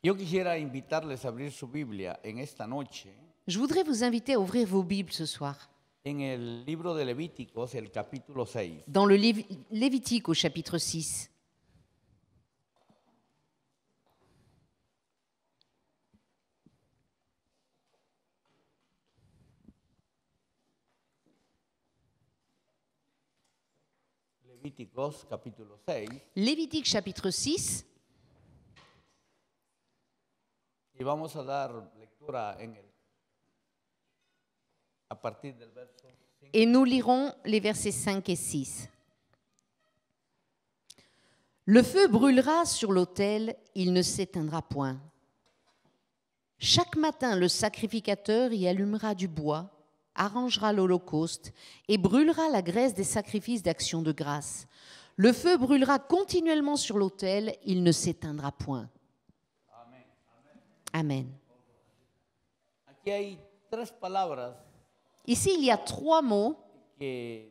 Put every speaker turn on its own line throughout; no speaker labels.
Yo quisiera invitarles a abrir su Biblia en esta noche
Je voudrais vous inviter à ouvrir vos Bibles ce soir,
en el libro de Levíticos, el capítulo 6.
dans le Lévitique au chapitre 6.
Levíticos, capítulo 6.
Lévitique chapitre 6,
Y vamos a dar lectura a partir del verso 5.
et nous lirons les versets 5 et 6. Le feu brûlera sur l'autel, il ne s'éteindra point. Chaque matin, le sacrificateur y allumera du bois, arrangera l'holocauste et brûlera la graisse des sacrifices d'action de grâce. Le feu brûlera continuellement sur l'autel, il ne s'éteindra point. Amen.
Aquí hay tres palabras
Ici, il y a 3 mots
que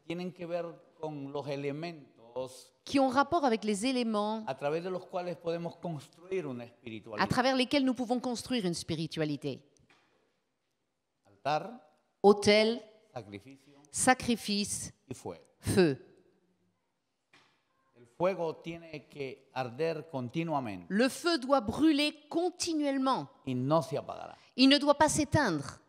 tienen que ver con los elementos
qui ont rapport avec les éléments
a través de los cuales podemos construir una
à
espiritualidad.
travers lesquels nous pouvons construire une spiritualité.
Altar,
Autel,
sacrificio
sacrifice,
y fuego.
feu.
El fuego tiene que arder continuamente
Le feu doit brûler continuellement.
y no se apagará.
Il ne doit pas s'éteindre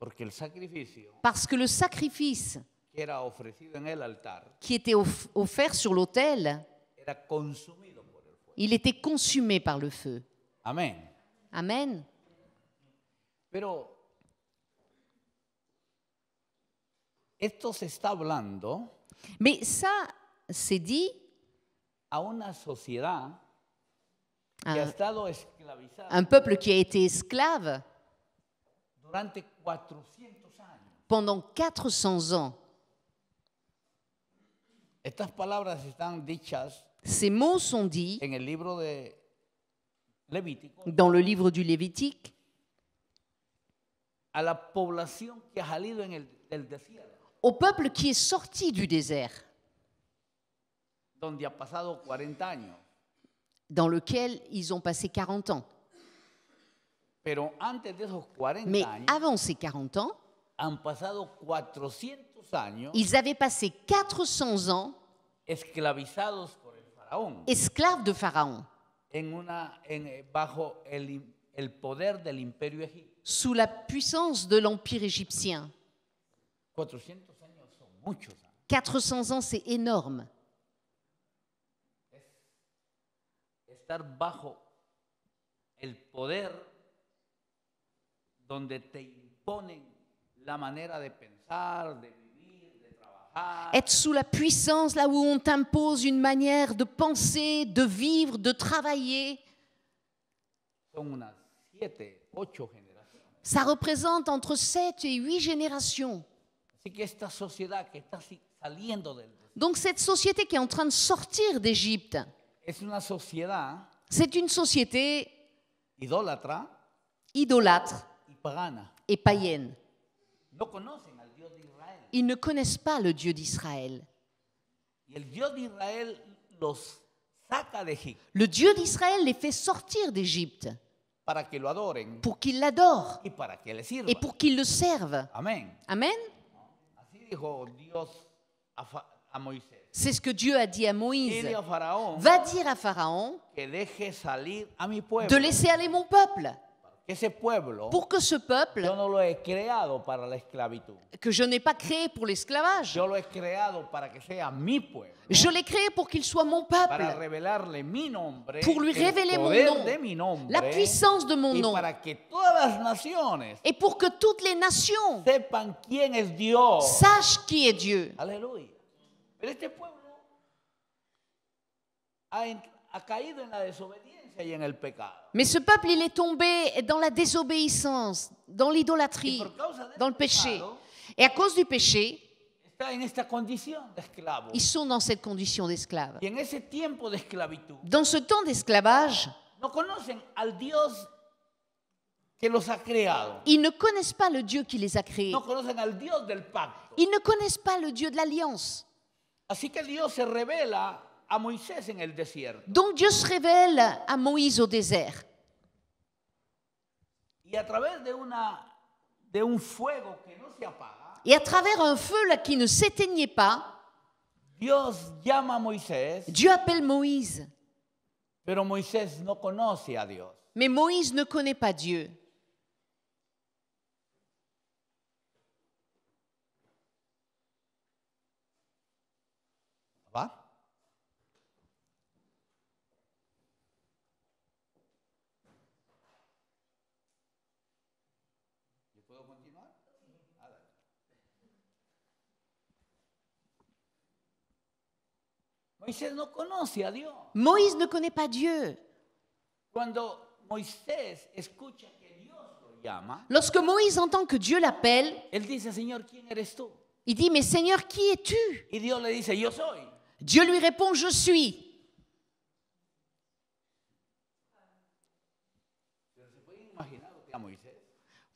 Porque el sacrificio
parce que le sacrifice
que era ofrecido en el altar
qui était offert sur l'autel,
era consumido por el fuego.
il était consumé par le feu.
Amén.
Amen.
Pero esto se está hablando
Mais ça, c'est dit
a una sociedad que
à
ha estado esclavizada
un peuple qui a été esclave
durante 400 años.
pendant 400 ans.
Estas palabras están dichas
Ces mots sont dits
en el libro de Levítico
dans le livre du Lévitique
a la población que ha salido del desierto,
au peuple qui est sorti du désert,
donde ha pasado 40 años.
dans lequel ils ont passé 40 ans.
Pero antes de esos 40
Mais
años
avant ces 40 ans,
han pasado 400 años
ils avaient passé 400 ans
esclavizados por el faraón
esclaves de Pharaon,
bajo el poder del imperio egipcio.
sous la puissance de l'Empire égyptien.
400 años son muchos años.
400 ans, c'est énorme.
Estar bajo el poder donde te imponen la manera de pensar, de vivir, de trabajar.
Être sous la puissance, là où on t'impose une manière de penser, de vivre, de travailler,
Son unas 7, 8 generaciones.
ça représente entre 7 et 8 générations.
Así que esta sociedad que está saliendo del desierto
Donc cette société qui est en train de sortir d'Égypte,
es una sociedad
c'est une société
idólatra
idolâtre
y pagana.
et païenne.
No conocen al Dios de Israel.
Ils ne connaissent pas le Dieu d'Israël.
Y el Dios de Israel los saca de Egipto
Le Dieu d'Israël les fait sortir d'Égypte
para que lo adoren
pour qu'ils l'adorent
y para que le sirvan.
et pour qu'ils le servent.
Amén.
Amen.
Así dijo Dios a Moisés.
C'est ce que Dieu a dit à Moïse.
Dile a Faraón
Va dire à Pharaon
que deje salir a mi pueblo.
de laisser aller mon peuple,
Ese pueblo
pour que ce peuple,
yo no lo he creado para la esclavitud.
que je n'ai pas créé pour l'esclavage,
Yo lo he creado para que sea mi pueblo.
je l'ai créé pour qu'il soit mon
Para
peuple,
revelarle mi nombre,
pour lui
el
révéler mon
poder
nom,
de mi nombre,
la puissance de mon
y
nom,
para que todas las naciones
et pour que toutes les nations
sepan quién es Dios.
sachent qui est Dieu.
Aleluya. Pero este pueblo ha caído en la desobediencia y en el pecado.
Mais ce peuple, il est tombé dans la désobéissance, dans
Y
l'idolâtrie,
por causa de
dans le
este
péché.
pecado,
Et à cause du péché,
está en esta condición de esclavo.
ils sont dans cette condition d'esclave.
Y en ese tiempo de esclavitud
Dans ce temps d'esclavage,
no conocen al Dios que los ha creado.
ils ne connaissent pas le Dieu qui les a créés.
No conocen al Dios del pacto.
Ils ne connaissent pas le Dieu de l'alliance.
Así que Dios se revela a Moisés en el desierto.
Donc Dieu se révèle à Moïse au désert.
Y a través de un fuego que no se apaga,
Et à travers un feu là qui ne s'éteignait pas,
Dios llama a Moisés,
Dieu appelle Moïse.
pero Moisés no conoce a Dios.
Mais Moïse ne connaît pas Dieu.
¿Va? ¿Yo puedo continuar? Nada. Moisés no conoce a Dios.
Moïse ne connaît pas Dieu.
Cuando Moisés escucha que Dios lo llama,
Lorsque Moïse entend que Dieu l'appelle,
él dice, Señor, ¿quién eres tú?
il dit, mais Seigneur, qui es-tu?
Y Dios le dice, yo soy.
Dieu lui répond, je suis.
Pero se pueden imaginar lo que a Moisés.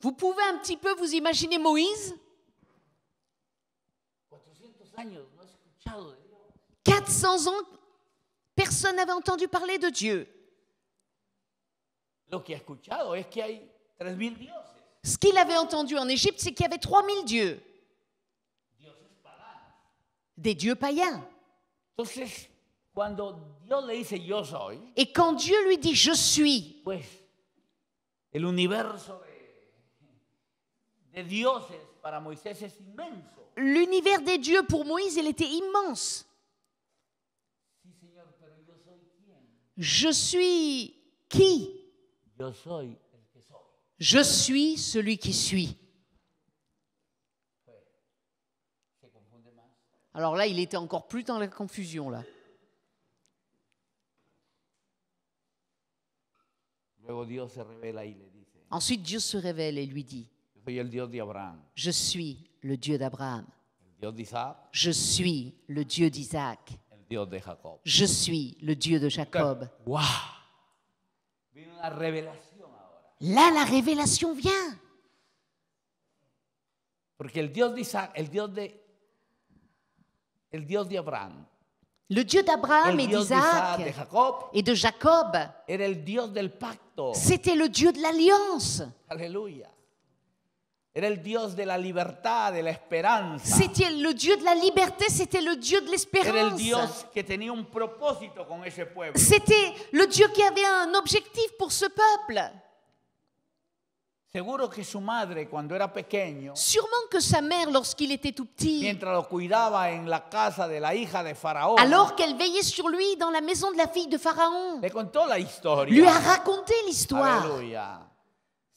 Vous pouvez un petit peu vous imaginer Moïse?
400 años no ha escuchado de Dios.
400 ans, personne n'avait entendu parler de Dieu.
Lo que ha escuchado es que hay 3000 dioses.
Ce qu'il avait entendu en Égypte, c'est qu'il y avait 3000 dieux.
Dioses paganos.
Des dieux païens.
Entonces, cuando Dios le dice yo soy,
Et quand Dieu lui dit, je suis,
pues el universo de dioses para Moisés es inmenso.
l'univers des dieux pour Moïse, il était immense.
Sí, Señor, pero yo soy quién?
Je suis qui?
Yo soy el que soy.
Je suis celui qui suis.
Se confunde más.
Alors là, il était encore plus dans la confusion, là.
Luego Dios se revela y le dice,
Ensuite, Dieu se révèle et lui dit,
yo soy el Dios de Abraham,
je suis le Dieu d'Abraham.
el Dios de Isaac,
Je suis le Dieu d'Isaac.
el Dios de Jacob.
Je suis le Dieu de Jacob.
¡Wow! Viene una revelación ahora.
Là, la révélation vient.
Porque el Dios de Isaac, el Dios de Abraham,
Le Dieu d'Abraham
el
et
Dios de Isaac, de
d'Isaac
Jacob,
et de Jacob,
era el Dios del pacto.
c'était le Dieu de l'alliance.
Aleluya. Era el Dios de la libertad, de la esperanza.
C'était le Dieu de la liberté, c'était le Dieu de
Era el
l'espérance.
Dios que tenía un propósito con ese pueblo.
C'était le Dieu qui avait un objectif pour ce peuple.
Seguro que su madre, cuando era pequeño,
Sûrement que sa mère, lorsqu'il était tout petit,
mientras lo cuidaba en la casa de la hija de Faraón,
alors qu'elle veillait sur lui dans la maison de la fille de Pharaon,
le contó la historia.
lui a raconté l'histoire.
Aleluya.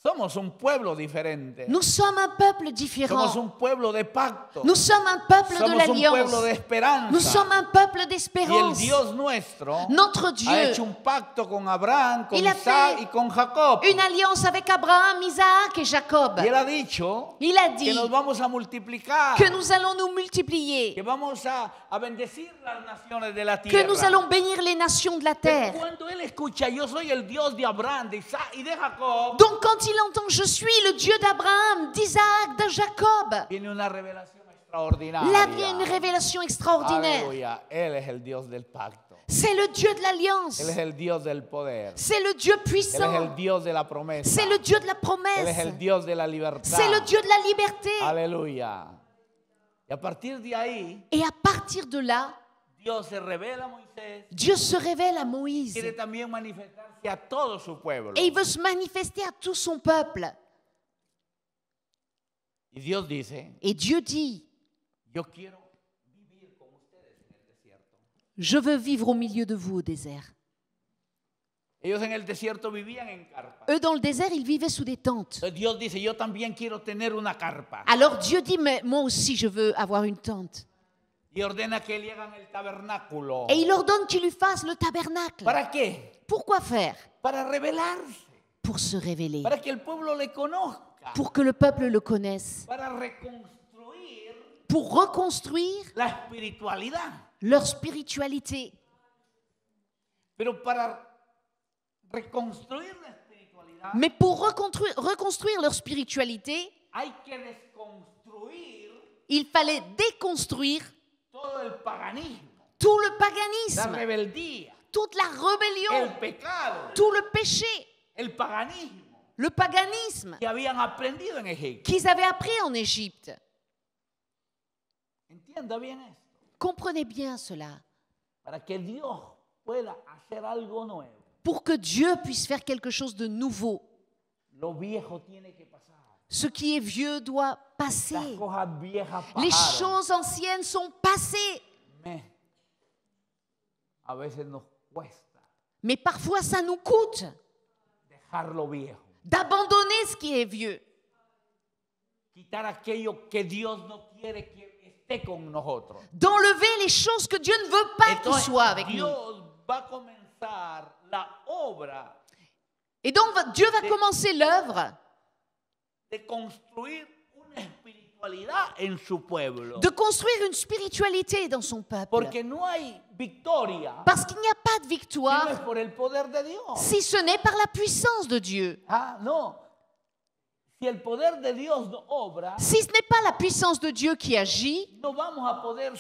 Somos un pueblo diferente.
Nous sommes un peuple
Somos
différent.
un pueblo de pacto.
Nous sommes un peuple de
Somos un
l'alliance.
pueblo de esperanza.
Nous sommes un peuple
Y el
d'espérance.
Dios nuestro
Notre
ha
Dieu,
hecho un pacto con Abraham, con
Il a
Isaac
fait
y con Jacob.
une alliance avec Abraham, Isaac et Jacob.
Y él ha dicho
Il a
que
dit
nos vamos a multiplicar,
que nous allons nous multiplier,
que vamos a bendecir las naciones de la
que
tierra.
nous allons bénir les nations de la
Pero
terre.
cuando él escucha, yo soy el Dios de Abraham, de Isaac y de Jacob,
Donc quand il entend « Je suis le Dieu d'Abraham, d'Isaac, de Jacob »,
viene una revelación extraordinaria.
là vient une révélation extraordinaire.
Aleluya. Él es el Dios del pacto.
C'est le Dieu de l'alliance.
Él es el Dios del poder.
C'est le Dieu
Él es
puissant.
el Dios de la promesa.
C'est le Dieu de la
Él es
promesse.
el Dios de la libertad.
C'est le Dieu de la liberté.
Aleluya. Y a partir de ahí,
Et à partir de là,
Dios se revela a Moisés.
Dieu se révèle à Moïse.
Quiere también manifestarse a todo su pueblo.
Et il veut se manifester à tout son peuple.
Y Dios dice,
Et Dieu dit,
yo quiero vivir con ustedes en el desierto.
je veux vivre au milieu de vous au désert.
Ellos en el desierto vivían en carpas.
Eux, dans le désert, ils vivaient sous des tentes.
Entonces Dios dice, yo también quiero tener una carpa.
Alors Dieu dit, mais moi aussi, je veux avoir une tente.
Y ordena que le hagan el tabernáculo.
Et il ordonne qu'ils lui fassent le tabernacle.
¿Para qué?
Pourquoi faire?
Para revelarse.
Pour se révéler.
Para que el pueblo le conozca.
Pour que le peuple le connaisse.
Para reconstruir
Pour reconstruire
la espiritualidad.
leur spiritualité.
Pero para reconstruir la espiritualidad
Mais pour reconstruire leur spiritualité,
hay que desconstruir
il fallait déconstruire
todo el paganismo,
tout le
la
paganisme,
rebeldía,
toute la rébellion,
el pecado,
tout le péché,
el paganismo.
le paganisme
que habían aprendido en Egipto.
qu'ils avaient appris en Égypte.
Entienda bien esto.
Comprenez bien cela.
Para que Dios pueda hacer algo nuevo,
Pour que Dieu puisse faire quelque chose de nouveau,
lo viejo tiene que pasar.
ce qui est vieux doit passer.
Las cosas viejas
Les
pasaron.
choses anciennes sont passées.
Mais a veces nos cuesta
Mais parfois, ça nous coûte
dejar lo viejo,
d'abandonner ce qui est vieux,
quitar aquello que Dios no quiere que esté con nosotros.
d'enlever les choses que Dieu ne veut pas qu'ils
Entonces,
soient avec nous.
Dios va a comenzar la obra
Et donc, Dieu va commencer l'œuvre
de construir una espiritualidad en su pueblo.
de construire une spiritualité dans son peuple.
Porque no hay victoria
Parce qu'il n'y a pas de
si no es
victoire
por el poder de Dios.
si ce n'est par la puissance de Dieu.
Ah, no. Si el poder de Dios no obra,
Si ce n'est pas la puissance de Dieu qui agit,
no vamos a poder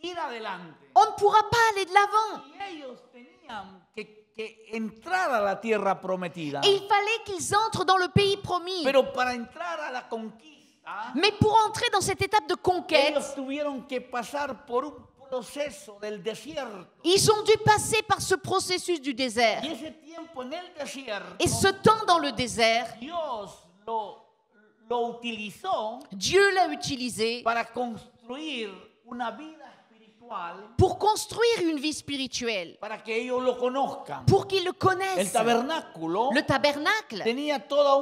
ir adelante.
on ne pourra pas aller de l'avant.
Y ellos tenían que entrar a la tierra prometida.
Et il fallait qu'ils entrent dans le pays promis.
Pero para entrar a la conquista,
Mais pour entrer dans cette étape de conquête,
ellos tuvieron que pasar por un proceso del desierto.
ils ont dû passer par ce processus du désert.
Y ese tiempo en el desierto,
Et ce temps dans le désert,
Dios lo utilizó
Dieu l'a utilisé
para construir una vida espiritual,
pour construire une vie spirituelle,
para que ellos lo conozcan.
pour qu'ils le
El
connaissent.
tabernáculo
Le tabernacle
tenía toda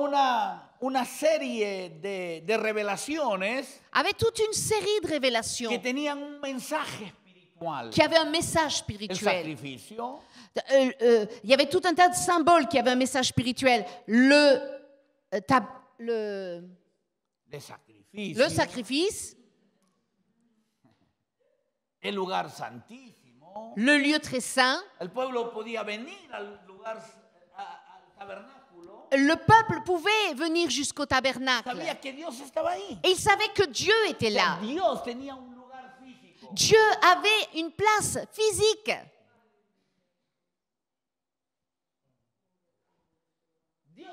una serie de revelaciones
avait toute une série de
que
révélations
tenían un mensaje espiritual.
qui avaient un message
El
spirituel.
sacrificio,
Il y avait tout un tas de symboles qui avaient un message spirituel. Le sacrifice,
el lugar santísimo.
le lieu très saint.
El pueblo podía venir al lugar, al tabernáculo.
Le peuple pouvait venir jusqu'au tabernacle.
Sabía que Dios estaba ahí.
Et il savait que Dieu était là.
Dios tenía un lugar físico.
Dieu avait une place physique.
Dios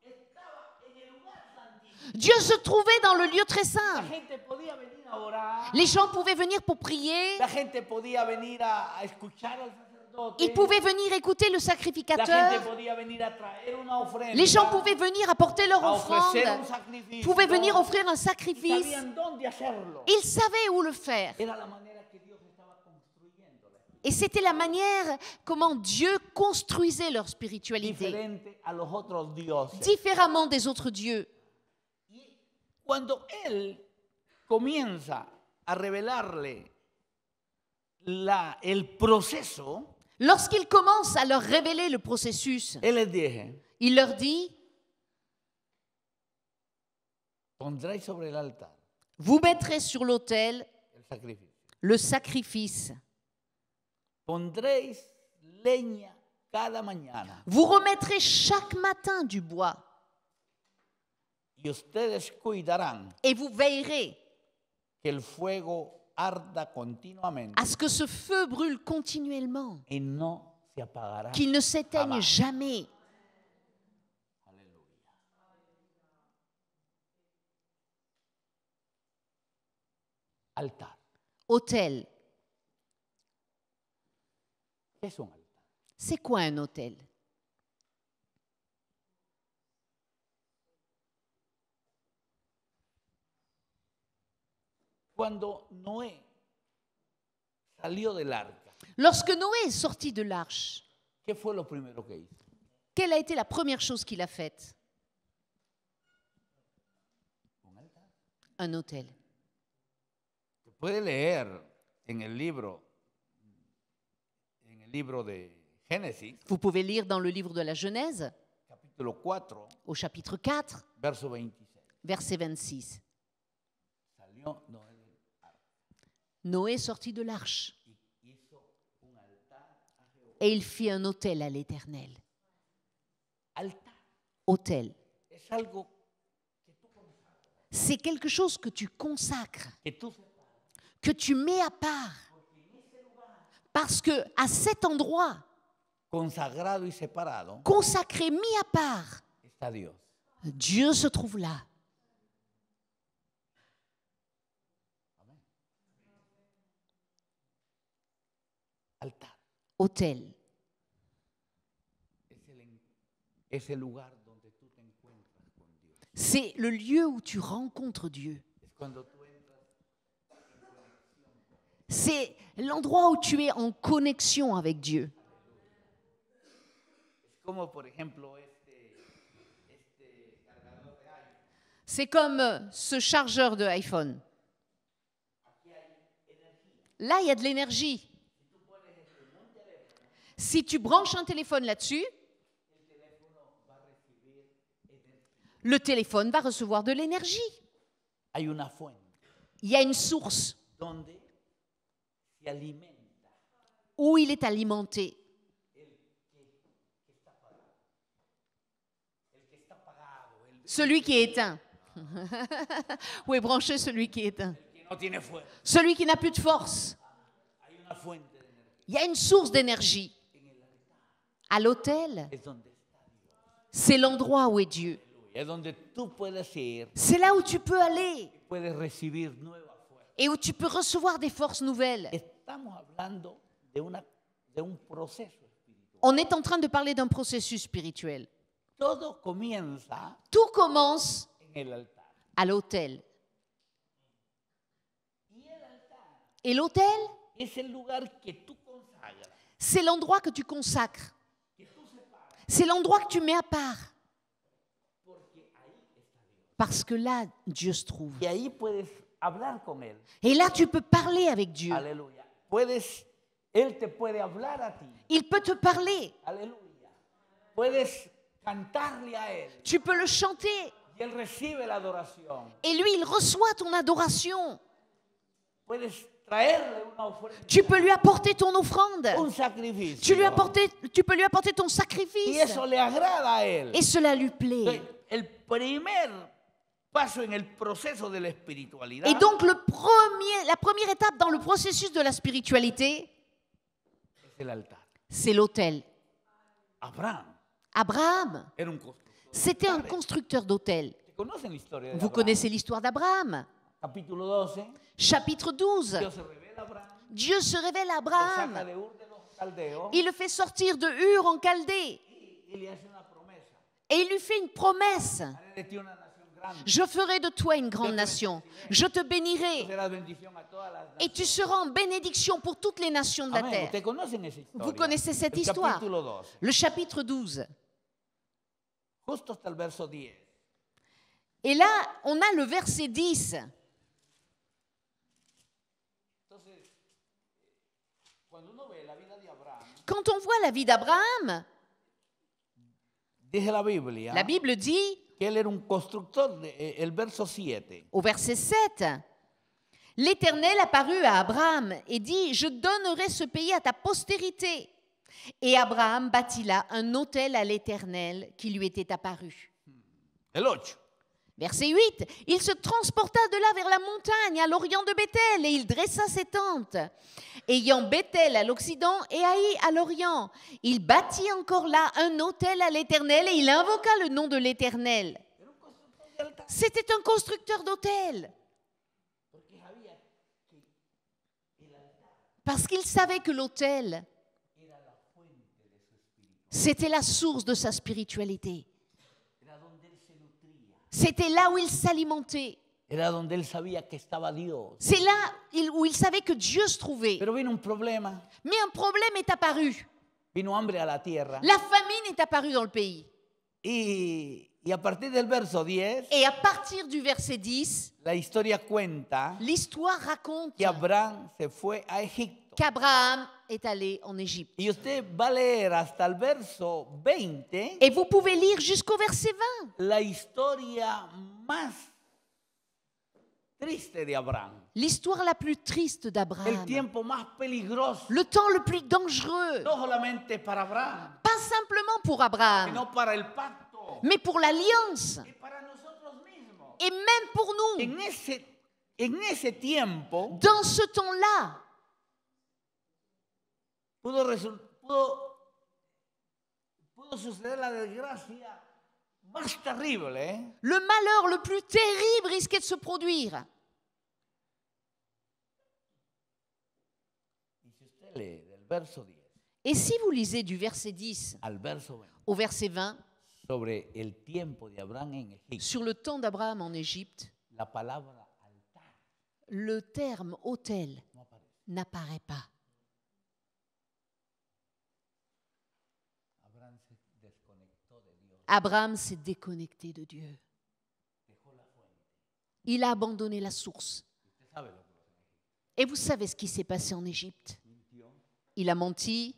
estaba en el lugar santísimo.
Dieu se trouvait dans le lieu très
La
saint.
gente podía venir a orar.
Les gens pouvaient venir pour prier.
La gente podía venir a escuchar al sacerdote.
Ils pouvaient venir écouter le
La
sacrificateur.
gente podía venir a traer una ofrenda.
Les gens pouvaient venir apporter leur
a ofrecer un
offrande.
sacrificio.
Pouvaient venir offrir un
Y
sacrifice.
sabían dónde hacerlo.
Ils savaient où le faire.
Era la manera que Dios estaba construyendo la
Et c'était la manière comment Dieu construisait leur spiritualité,
diferente a los otros dioses.
différemment des autres dieux.
Cuando él comienza a revelarle el proceso,
Lorsqu'il commence à leur révéler le processus,
él les dije,
il leur dit,
pondréis sobre el altar
vous mettrez sur l'autel
el sacrificio.
le sacrifice.
Pondréis leña cada mañana.
Vous remettrez chaque matin du bois
Y ustedes cuidarán
et vous veillerez
que el fuego arda continuamente
à ce que ce feu brûle continuellement,
y no se apagará.
qu'il ne s'éteigne
Jamás.
jamais.
Aleluya. Altar.
Autel,
¿Qué es un altar?
c'est quoi un autel?
Cuando Noé salió del arca,
Lorsque Noé est sorti de l'arche,
¿qué fue lo primero que hizo?
quelle a été la première chose qu'il a faite?
Un altar.
Un autel.
Se puede leer en el libro de Génesis,
Vous pouvez lire dans le livre de la Genèse,
capítulo 4,
au chapitre 4,
verso 26.
verset 26.
Salió Noé del arca
Noé sortit de l'arche
y hizo un altar a Jehová.
et il fit un autel à l'Éternel.
Altar
Autel.
es algo
C'est quelque chose que tu consacres,
que tú separas.
que tu mets à part. Parce que à cet endroit,
Consagrado y separado
consacré, mis à part,
está está Dios.
Dieu se trouve là.
Altar
Autel.
es el lugar donde tú te encuentras con Dios.
C'est le lieu où tu rencontres Dieu.
Es cuando tú entras.
C'est l'endroit où tu es en connexion avec Dieu.
Es como, por ejemplo, cargador de iPhone.
C'est comme ce chargeur de iPhone. Là, il y a de l'énergie. Si tu branches un téléphone là-dessus, le téléphone va recevoir de l'énergie.
Hay una fuente
Il y a une source
donde se alimenta
où il est alimenté.
el que está apagado,
Celui qui est éteint. Où est branché celui qui est éteint?
el que no tiene fuerza.
Celui qui n'a plus de force.
Hay una fuente de energía.
Il y a une source d'énergie. À l'autel,
Es donde está Dios.
c'est l'endroit où est Dieu.
Es donde tú puedes ir,
C'est là où tu peux aller
puedes recibir nueva fuerza.
et où tu peux recevoir des forces nouvelles.
Estamos hablando de un proceso espiritual.
On est en train de parler d'un processus spirituel.
Todo comienza
Tout commence
en el altar.
à l'autel. Et l'autel,
Es el lugar que tú consagras,
c'est l'endroit que tu consacres.
que tú separas,
C'est l'endroit que tu mets à part.
porque ahí está Dios.
Parce que là, Dieu se trouve.
Y ahí puedes hablar con Él.
Et là, tu peux parler avec Dieu.
Aleluya. Él te puede hablar a ti.
Il peut te parler.
Aleluya. Puedes cantarle a Él.
Tu peux le chanter.
Y Él recibe la adoración.
Et lui, il reçoit ton adoration.
Puedes traerle una ofrenda,
Tu peux lui apporter ton offrande.
un sacrificio.
Tu peux lui apporter ton
Y
sacrifice.
eso le agrada a Él.
Et cela lui plaît.
El primer paso en el proceso de la espiritualidad
Et donc, la première étape dans le processus de la spiritualité,
es el altar.
c'est l'autel.
Abraham
Abraham,
era un constructor.
c'était un constructeur d'autel.
¿Conocen la historia de
Vous
Abraham?
connaissez l'histoire d'Abraham.
Capítulo 12.
Chapitre 12.
Dios se revela a Abraham.
Dieu se révèle à
Lo saca
Abraham.
de Ur de los Caldeos
Il le fait sortir de Ur en Chaldée.
y le hace una promesa.
Et il lui fait une promesse.
Haré de ti una nación grande.
Je ferai de toi une grande nation. Je te bénirai.
Serás bendición a todas las
Et tu seras en bénédiction pour toutes les nations de la
Amén.
terre.
Ustedes conocen esa historia.
Vous connaissez cette
El
histoire.
Capítulo 2.
Le chapitre 12.
Justo hasta el verso 10.
Et là, on a le verset 10.
Entonces, cuando uno ve la vida de Abraham,
Quand on voit la vie d'Abraham,
dice la Biblia
la Bible dit,
que él era un constructor, el verso 7.
au verset 7, l'Éternel apparut à Abraham et dit, je donnerai ce pays à ta postérité. Et Abraham bâtit là un autel à l'Éternel qui lui était apparu.
El 8.
Verset 8, il se transporta de là vers la montagne à l'orient de Béthel et il dressa ses tentes. Ayant Béthel à l'occident et Haï à l'orient, il bâtit encore là un autel à l'Éternel et il invoqua le nom de l'Éternel. C'était un constructeur d'autel. Parce qu'il savait que l'autel, c'était la source de sa spiritualité. C'était là où il s'alimentait.
Era donde él sabía que estaba Dios.
C'est là où il savait que Dieu se trouvait.
Pero vino un problema.
Mais un problème est apparu.
Vino hambre a la tierra.
La famine est apparue dans le pays.
Y a partir del verso 10,
Et à partir du verset 10,
la historia cuenta
l'histoire raconte
que Abraham se fue a Egipto.
qu'Abraham est allé en Égypte.
Y usted va a leer hasta el verso 20
Et vous pouvez lire jusqu'au verset 20.
la historia más triste de Abraham.
L'histoire la plus triste
El
d'Abraham.
tiempo más peligroso.
Le temps le plus dangereux.
No solamente para Abraham,
Pas simplement pour Abraham,
sino para el pacto
mais pour l'alliance.
y para nosotros mismos.
Et même pour nous.
En ese tiempo
Dans ce temps-là,
pudo suceder la desgracia más terrible,
Le malheur le plus terrible risquait de se produire.
Y si usted lee del verso 10
Et si vous lisez du verset 10
al verso 20
au verset 20,
sobre el tiempo de Abraham en Egipto,
sur le temps d'Abraham en Égypte,
la palabra altar
le terme autel
no aparece.
n'apparaît pas.
Abraham se desconectó de Dios,
Abraham s'est déconnecté de Dieu.
dejó la fuente.
Il a abandonné la source.
Usted sabe lo que pasó en Egipto.
Et vous savez ce qui s'est passé en Égypte.
Mintió.
Il a menti.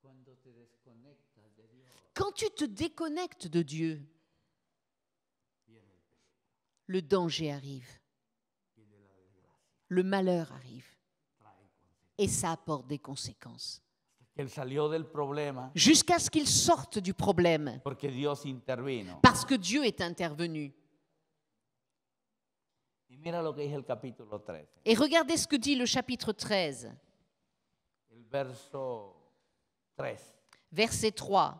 Cuando te desconectas de Dios,
Quand tu te déconnectes de Dieu,
viene el peligro,
le danger arrive,
viene la desgracia,
le malheur arrive.
trae consecuencias.
Et ça apporte des conséquences.
Él salió del problema
Jusqu'à ce qu'il sorte du problème,
porque Dios intervino.
parce que Dieu est intervenu.
Y mira lo que dice el capítulo 13,
Et regardez ce que dit le chapitre 13,
el verso 3.
verset 3.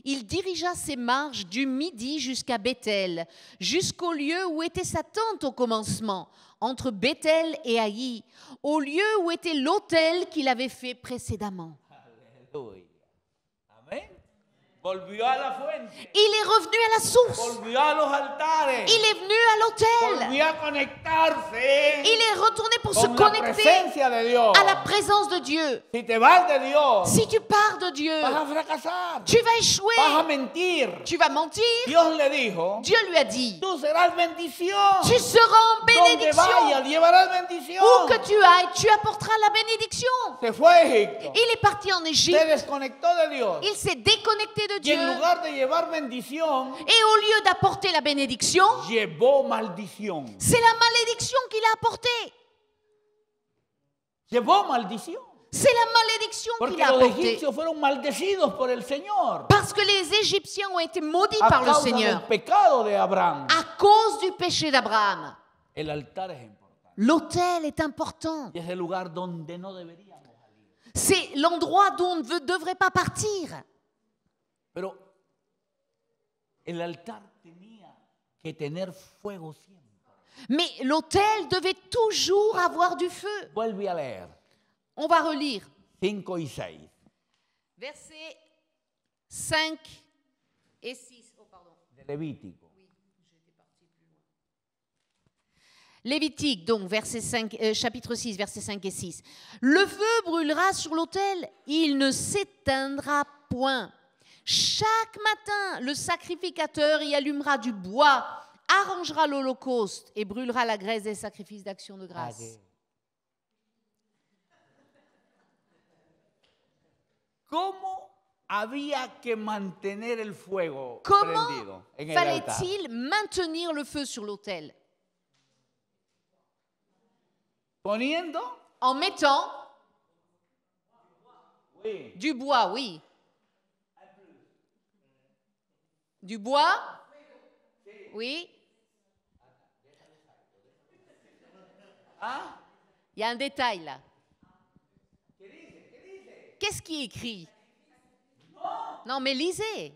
Il dirigea ses marches du midi jusqu'à Béthel, jusqu'au lieu où était sa tente au commencement, entre Béthel et Haï, au lieu où était l'autel qu'il avait fait précédemment.
Aleluya. Amén. Volvió a la fuente.
Il est revenu à la source.
Volvió a los altares.
Il est venu à l'autel.
Volvió a conectarse
Il est retourné pour se
con la
connecter
presencia de Dios.
à la présence de Dieu.
Si te vas de Dios,
Si tu pars de Dieu,
vas a fracasar.
tu vas échouer.
Vas a mentir.
Tu vas mentir.
Dios le dijo,
Dieu lui a dit,
tú serás bendición.
tu seras en
Donde
bénédiction.
vayas, llevarás bendición.
Où que tu ailles, tu apporteras la bénédiction.
Se fue a Egipto.
Il est parti en
Se
Égypte.
desconectó de Dios.
Il s'est déconnecté de
Y
Dieu.
en lugar de llevar bendición,
Et au lieu d'apporter la bénédiction,
llevó maldición.
c'est la malédiction qu'il a apportée.
Llevó maldición.
C'est la malédiction qu'il
Porque
a
los
apportée.
egipcios fueron maldecidos por el Señor
Parce que les Égyptiens ont été maudits
a
par le
causa del
Seigneur
pecado de Abraham.
à cause du péché d'Abraham.
El altar es importante.
L'autel est important.
Y es el lugar donde no deberíamos salir.
C'est l'endroit d'où on ne devrait pas partir.
Pero el altar tenía que tener fuego siempre.
Mais l'autel devait toujours avoir du feu.
Vuelve a leer
On va relire
5 y 6.
versets 5 et 6. Oh, pardon.
De Levítico.
Lévitique, donc, chapitre 6, versets 5 et 6. Le feu brûlera sur l'autel, il ne s'éteindra point. Chaque matin, le sacrificateur y allumera du bois, arrangera l'holocauste et brûlera la graisse des sacrifices d'action de grâce.
¿Cómo había que mantener el fuego
Comment
prendido en el altar?
fallait-il maintenir le feu sur l'autel?
Poniendo
En mettant
oui,
du bois, oui. Du bois? Oui.
¿ah?
Il y a un détail là. Qu'est-ce qui est écrit? Non, mais lisez.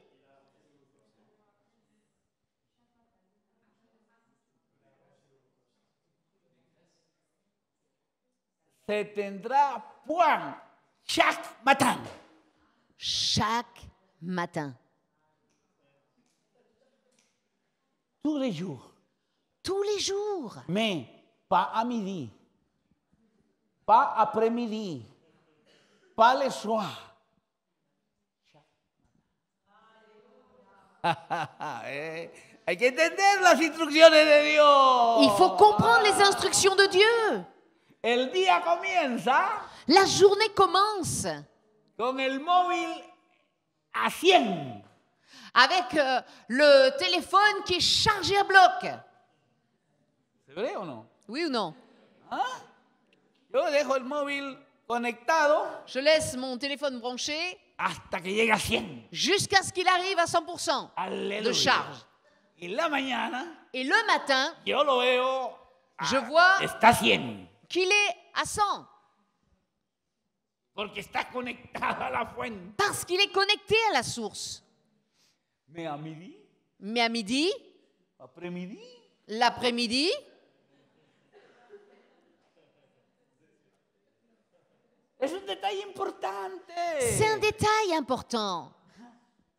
Se tendrá pan chaque matin.
Chaque matin.
Tous les jours.
Tous les jours.
Mais pas à midi, pas après-midi, pas le soir. Hay que entender las instrucciones de Dios.
Il faut comprendre les instructions de Dieu.
El día comienza
La journée commence
con el móvil a 100.
avec le téléphone qui est chargé à bloc.
¿Se ve o no?
Oui ou non?
¿Ah? Yo dejo el móvil conectado
Je laisse mon téléphone branché
hasta que llegue a 100.
jusqu'à ce qu'il arrive à 100% de
Aleluya.
charge.
Y en la mañana
Et le matin,
yo lo veo.
Je vois-
Está 100.
qu'il est à 100
Porque está conectado a la fuente.
parce qu'il est connecté à la source.
Mais à midi,
Mais à midi,
après-midi,
l'après-midi,
es un detalle importante.
c'est un détail important.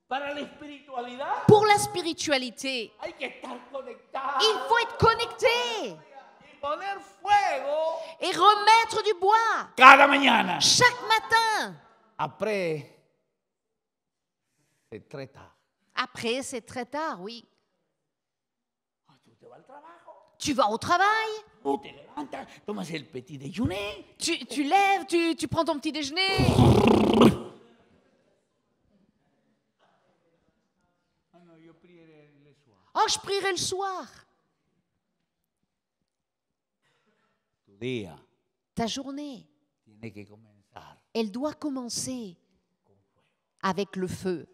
Para la espiritualidad
Pour la spiritualité,
hay que estar conectado.
il faut être connecté
Y poner fuego
et remettre du bois
cada mañana.
chaque matin.
Après, c'est très tard.
Après, c'est très tard, oui.
Tu te vas al trabajo,
Tu vas au travail,
tú te levantas, tomas el petit déjeuner.
tu lèves, tu prends ton petit déjeuner.
Ah, no, yo prierai le soir.
Oh, je prierai le soir.
Tu día
Ta journée,
tiene que comenzar
elle doit commencer avec le feu.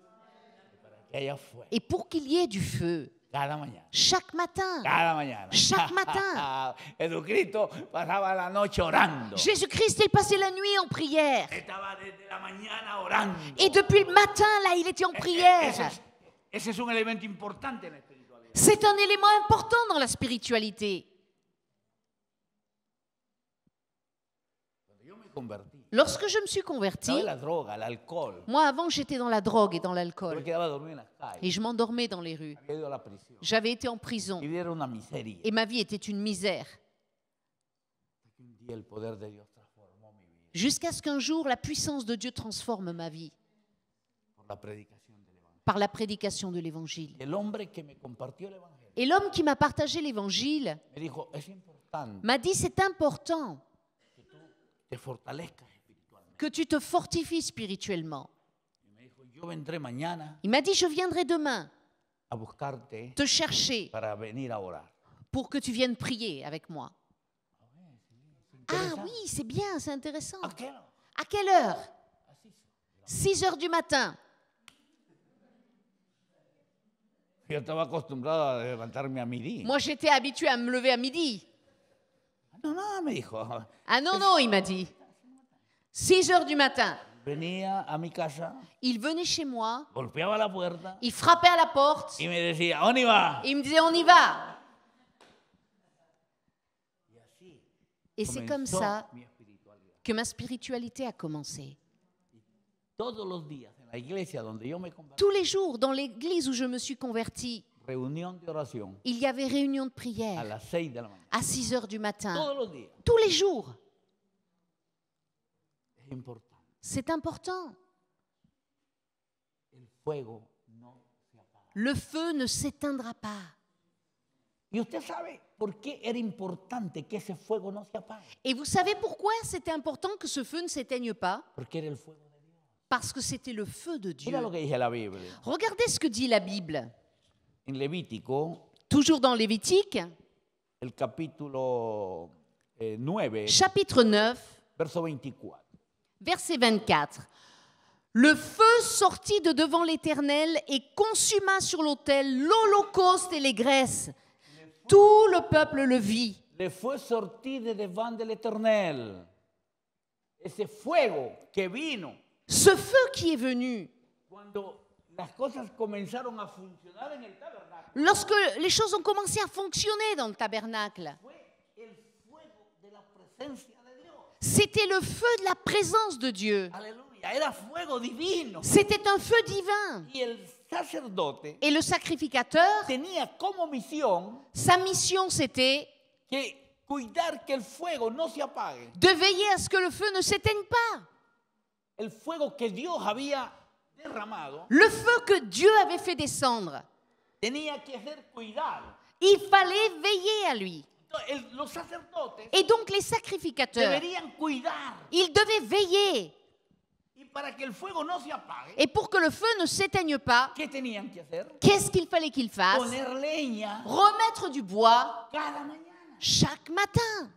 para que haya fuego.
Et pour qu'il y ait du feu,
Cada mañana.
chaque matin,
Cada mañana.
Chaque matin.
Jesucristo pasaba la noche orando.
Jésus-Christ, il passait la nuit en prière.
Estaba desde la mañana orando.
Et depuis le matin, là, il était en prière.
Ese es un elemento importante en la espiritualidad.
C'est un élément important dans la spiritualité.
Cuando yo me convertí,
Lorsque je me suis
estaba
convertie,
en la droga, el alcohol.
moi avant j'étais dans la drogue et dans
Yo me
l'alcool.
quedaba dormido en las calles.
Et je m'endormais dans les rues.
Había ido a la prisión.
J'avais été en prison.
Mi vida era una miseria.
Et ma vie était une misère.
Un día el poder de Dios transformó mi vida
Jusqu'à ce qu'un jour, la puissance de Dieu transforme ma vie
por la predicación del evangelio.
par la prédication de l'Évangile.
El hombre que me compartió el evangelio
Et l'homme qui m'a partagé l'Évangile
me dijo, es importante
m'a dit, c'est important
que tú te fortalezcas espiritualmente.
que tu te fortifies spirituellement.
Y me dijo, yo vendré mañana
Il m'a dit, je viendrai demain
a buscarte
te chercher
para venir a orar.
pour que tu viennes prier avec moi. Ah
Interesante.
oui, c'est bien, c'est intéressant.
¿A qué hora?
À quelle heure?
Así es.
6 heures du matin.
Yo estaba acostumbrado a levantarme a midi.
Moi, j'étais habituée à me lever à midi.
No, no, me dijo.
Ah non, non, il m'a dit. 6 heures du matin.
Venía a mi casa,
Il venait chez moi,
golpeaba la puerta
il frappait à la porte,
y me decía, ¿dónde va?
et il me disait, on y va.
Y así
Et c'est comme
comenzó
ça
mi espiritualidad.
que ma spiritualité a commencé.
Todos los días en la iglesia donde yo me convertí,
Tous les jours, dans l'église où je me suis convertie,
reunión de oración
il y avait réunion de
a
prière
las 6 de la mañana.
à 6 heures du matin.
Todos los días.
Tous les jours.
Es importante.
C'est important.
El fuego no se apaga.
Le feu ne s'éteindra pas.
Y usted sabe por qué era importante que ese fuego no se apague.
Et vous savez pourquoi c'était important que ce feu ne s'éteigne pas?
Porque era el fuego de Dios.
Parce que c'était le feu de Dieu.
Mira lo que dice la Biblia.
Regardez ce que dit la Bible.
En Levítico,
Toujours dans Lévitique,
el capítulo 9,
chapitre 9,
verso 24.
verset 24. Le feu sortit de devant l'Éternel et consuma sur l'autel l'holocauste et les graisses. Tout le peuple le vit.
Le fue sortir de devant del Eternel. Ese fuego que vino
Ce feu qui est venu,
cuando las cosas comenzaron a funcionar en el tabernáculo,
lorsque les choses ont commencé à fonctionner dans le tabernacle,
fue el fuego de la presencia de Dios.
c'était le feu de la présence de Dieu.
Aleluya, era fuego divino.
C'était un feu divin.
Y el sacerdote
Et le sacrificateur,
tenía como misión
sa mission, c'était
que cuidar que el fuego no se apague.
de veiller à ce que le feu ne s'éteigne pas.
El fuego que Dios había derramado
Le feu que Dieu avait fait descendre.
tenía que ser cuidado.
Il fallait veiller à lui.
Entonces, los sacerdotes
Et donc les sacrificateurs,
deberían cuidar.
ils devaient veiller.
Y para que el fuego no se apague,
Et pour que le feu ne s'éteigne pas,
¿qué tenían que hacer?
qu'est-ce qu'il fallait qu'ils fassent?
Poner leña
Remettre du bois
cada mañana.
chaque matin.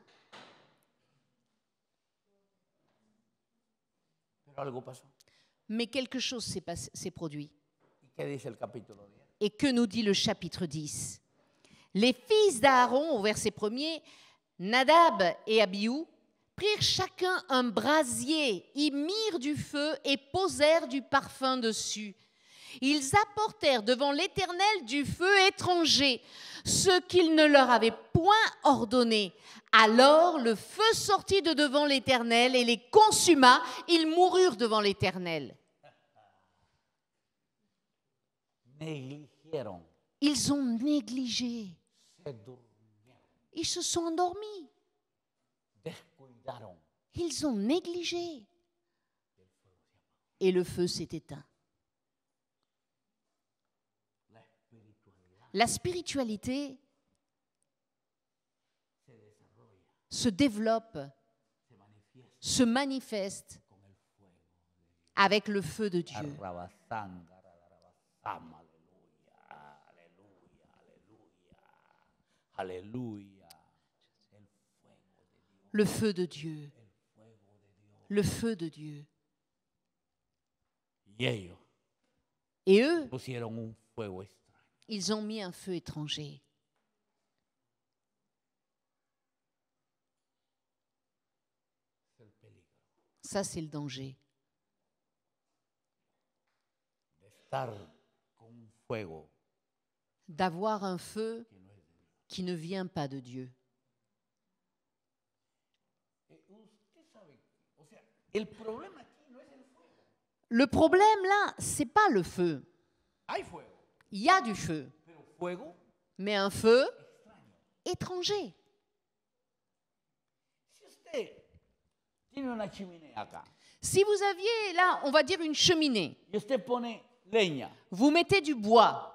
Pero algo pasó.
Mais quelque chose s'est produit.
¿Y qué dice el capítulo 10?
Et que nous dit le chapitre 10? Les fils d'Aaron, au verset 1er, Nadab et Abihu, prirent chacun un brasier, y mirent du feu et posèrent du parfum dessus. Ils apportèrent devant l'Éternel du feu étranger, ce qu'il ne leur avait point ordonné. Alors le feu sortit de devant l'Éternel et les consuma. Ils moururent devant l'Éternel.
Negligieron,
Ils ont négligé.
se durmieron,
Ils se sont endormis.
descuidaron.
Ils ont négligé. Et le feu s'est éteint.
La espiritualidad
La spiritualité
se desarrolla,
se développe,
se manifiesta
se manifeste
con el fuego.
avec le feu de Dieu.
Arrabasán, gararabasam, aleluya, aleluya, aleluya, aleluya. El fuego de Dios,
Le feu de Dieu. Le feu de Dieu.
y ellos
Et eux,
pusieron un fuego extraño.
ils ont mis un feu étranger.
Es el peligro
Ça, c'est le danger.
de estar con un fuego
D'avoir un feu
que no es de Dios.
qui ne vient pas de Dieu.
Usted sabe, o sea, el problema aquí no es el fuego.
Le problème, là, c'est pas le feu.
Hay fuego,
Il y a du feu,
pero fuego
mais un feu
extraño.
étranger.
Si usted tiene una chimenea acá
Si vous aviez, là, on va dire une cheminée,
y usted pone leña,
vous mettez du bois,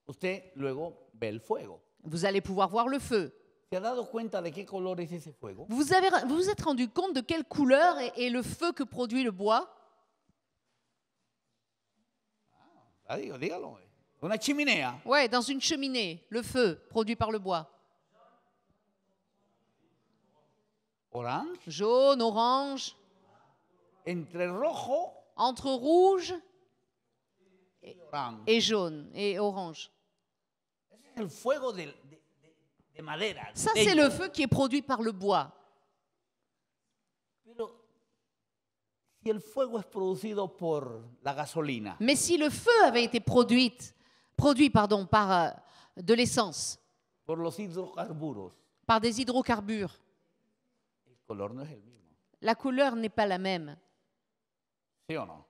usted luego ve el fuego.
vous allez pouvoir voir le feu.
¿Se ha dado cuenta de qué color es ese fuego?
Vous vous êtes rendu compte de quelle couleur est le feu que produit le bois?
Ah, dígalo. Una chimenea.
Ouais, dans une cheminée, le feu produit par le bois.
Orange,
Jaune, orange,
entre rojo
entre rouge
y orange.
et jaune et orange.
Ese es el fuego de madera. de
Ça, c'est
leña.
le feu qui est produit par le bois.
Pero si el fuego es producido por la gasolina,
Mais si le feu avait été produit par de l'essence,
por los hidrocarburos,
par des hydrocarbures,
el color no es el mismo.
la couleur n'est pas la même.
¿Sí o no?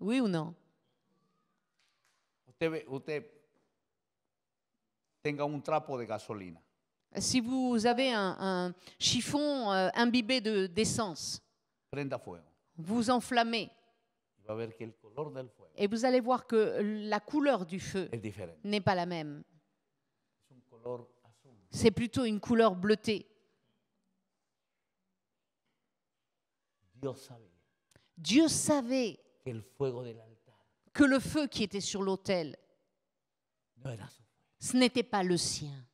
Oui ou non?
Usted tenga un trapo de gasolina.
Si vous avez un chiffon imbibé d'essence,
Prenda fuego.
vous enflammez
Y va a ver que el color del fuego
et vous allez voir que la couleur du feu
es diferente.
n'est pas la même.
Es un color azul.
C'est plutôt une couleur bleutée.
Dios sabía
Dieu savait
que el fuego del altar
que le feu qui était sur l'autel,
no era su fuego.
ce n'était pas le sien.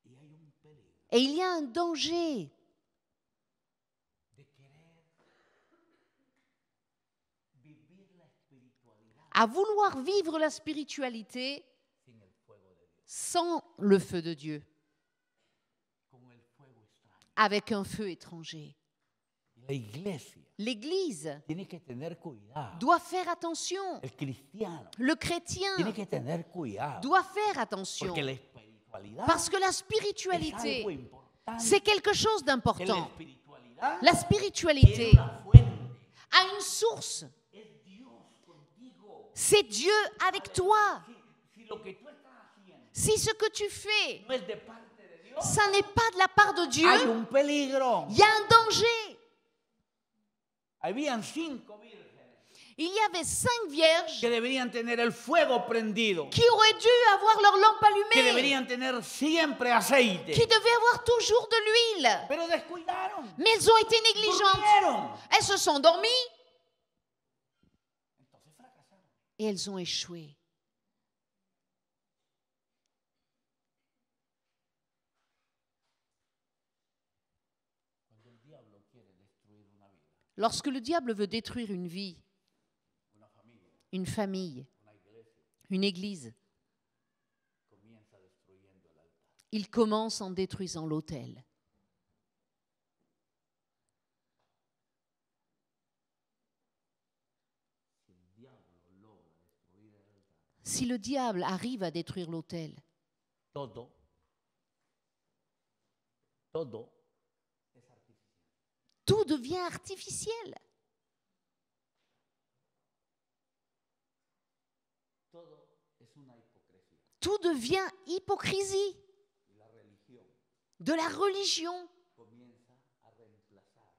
Y hay un peligro
Et il y a un danger
de querer vivir la espiritualidad
à vouloir vivre la spiritualité
sin el fuego de Dios,
sans le feu de Dieu,
con el fuego extraño.
avec un feu étranger.
La iglesia
L'Église
tiene que tener cuidado.
doit faire attention.
El cristiano
Le chrétien
tiene que tener cuidado.
doit faire attention.
Porque la espiritualidad
Parce que la
es algo
spiritualité,
importante.
c'est quelque chose
Que la
d'important.
espiritualidad
La spiritualité
tiene una fuente.
a une source.
Es Dios contigo.
C'est Dieu avec toi.
Si lo que tú estás haciendo
Si ce que tu fais,
no es de parte de Dios,
ça n'est pas de la part de
hay
Dieu,
un peligro.
il y a un danger.
Habían 5 vírgenes
Il y avait 5 vierges
que deberían tener el fuego prendido,
qui auraient dû avoir leur lampe
que
allumée,
deberían tener siempre aceite,
qui devaient avoir toujours de l'huile.
pero descuidaron,
Mais elles ont été négligentes.
durmieron.
Elles se sont endormies
Entonces fracasaron.
et elles ont échoué.
Cuando el diablo quiere destruir una vida,
Lorsque le diable veut détruire une vie,
una familia,
une famille,
una iglesia,
une église,
comienza destruyendo el altar.
il commence en détruisant l'autel.
Si el diablo logra
Si le diable arrive à détruire l'autel,
todo es artificial.
tout devient artificiel.
Todo es una hipocresía.
Tout devient hypocrisie.
Y la religión
De la religion
comienza a reemplazar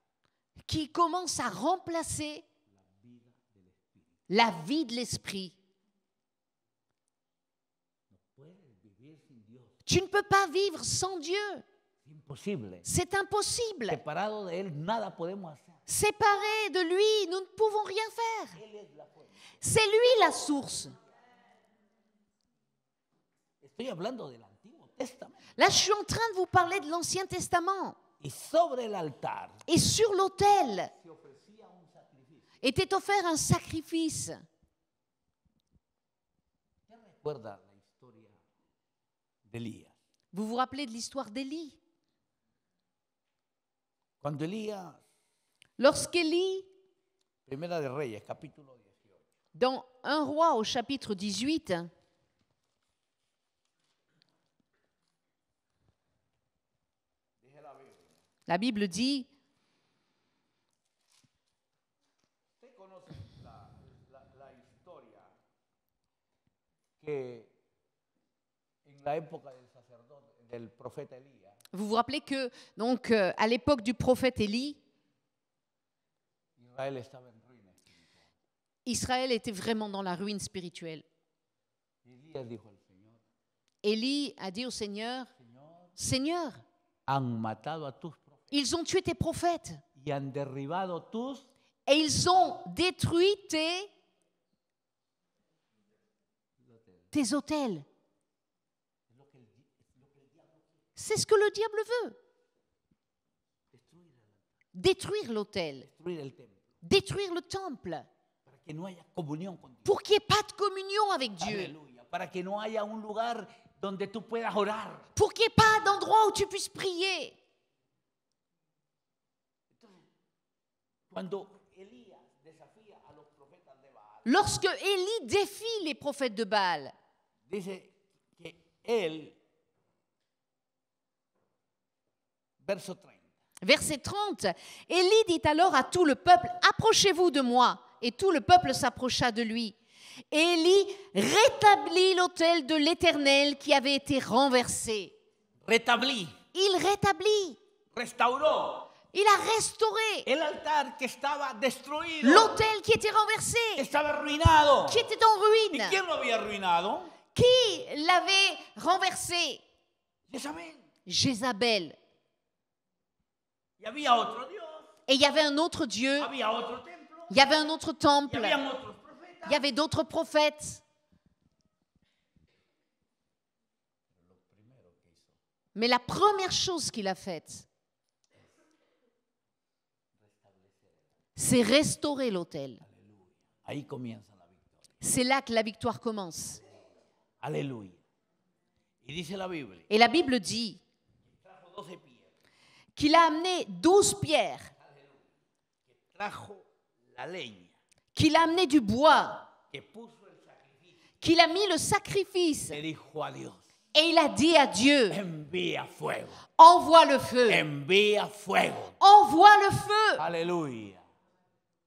qui commence à remplacer
la vida del espíritu.
la vie de l'esprit.
No puedes vivir sin Dios.
Tu ne peux pas vivre sans Dieu.
Es imposible.
C'est impossible.
Separado de Él nada podemos hacer.
Séparés de lui, nous ne pouvons rien faire.
Él es la fuente.
C'est lui la source.
Estoy hablando del Antiguo Testamento.
Là, je suis en train de vous parler de l'Ancien Testament.
Y sobre el altar
Et sur l'autel
se ofrecía un sacrificio.
était offert un sacrifice.
¿Qué recuerda la historia de Elías?
Vous vous rappelez de l'histoire d'Élie?
Cuando Elías,
Lorsqu'Élie,
Primera de Reyes, capítulo 18,
dans 1 Roi au chapitre 18, la Bible dit,
usted conoce la historia que en la época del sacerdote, del profeta Elías,
vous vous rappelez que donc à l'époque du prophète Élie,
Israel estaba en ruina espiritual.
Israël était vraiment dans la ruine spirituelle.
Y Elías dijo al Señor,
Élie a dit au Seigneur, Seigneur,
han matado a tus profetas
ils ont tué tes prophètes
y han derribado tus.
et ils ont détruit tes autels. C'est ce que le diable veut. Détruire l'autel,
Destruir el templo,
détruire le temple,
para que no haya comunión con Dios.
pour qu'il n'y ait pas de communion avec Dieu,
Aleluya. Para que no haya un lugar donde tú puedas orar.
pour qu'il n'y ait pas d'endroit où tu puisses prier.
Cuando Elías desafía a los profetas de Baal,
Lorsque Élie défie les prophètes de Baal,
dice que él, verso 30,
verset 30, Élie dit alors à tout le peuple, approchez-vous de moi. Et tout le peuple s'approcha de lui. Et Élie rétablit l'autel de l'Éternel qui avait été renversé.
rétabli,
Il rétablit,
restauró
il a restauré
el altar que estaba destruido,
l'autel qui était renversé,
estaba arruinado.
qui était en
¿Y
ruine.
quién lo había arruinado?
Qui l'avait renversé?
Jezabel.
Jézabel.
Y había otro Dios,
Et il y avait un autre Dieu,
había otro templo,
il y avait un autre
y
temple,
habían otros profetas.
il y avait d'autres prophètes. Mais la première chose qu'il a faite, c'est restaurer l'autel.
Ahí comienza la victoria.
C'est là que la victoire commence.
Aleluya. Y dice la Biblia,
Et la Bible dit
trajo 12 piedras,
qu'il a amené 12 pierres,
trajo la leña,
qu'il a amené du bois,
que puso el sacrificio,
qu'il a mis le sacrifice.
le dijo a Dios,
Et il a dit à Dieu,
envía fuego,
envoie le feu,
envía fuego.
envoie le feu.
Aleluya.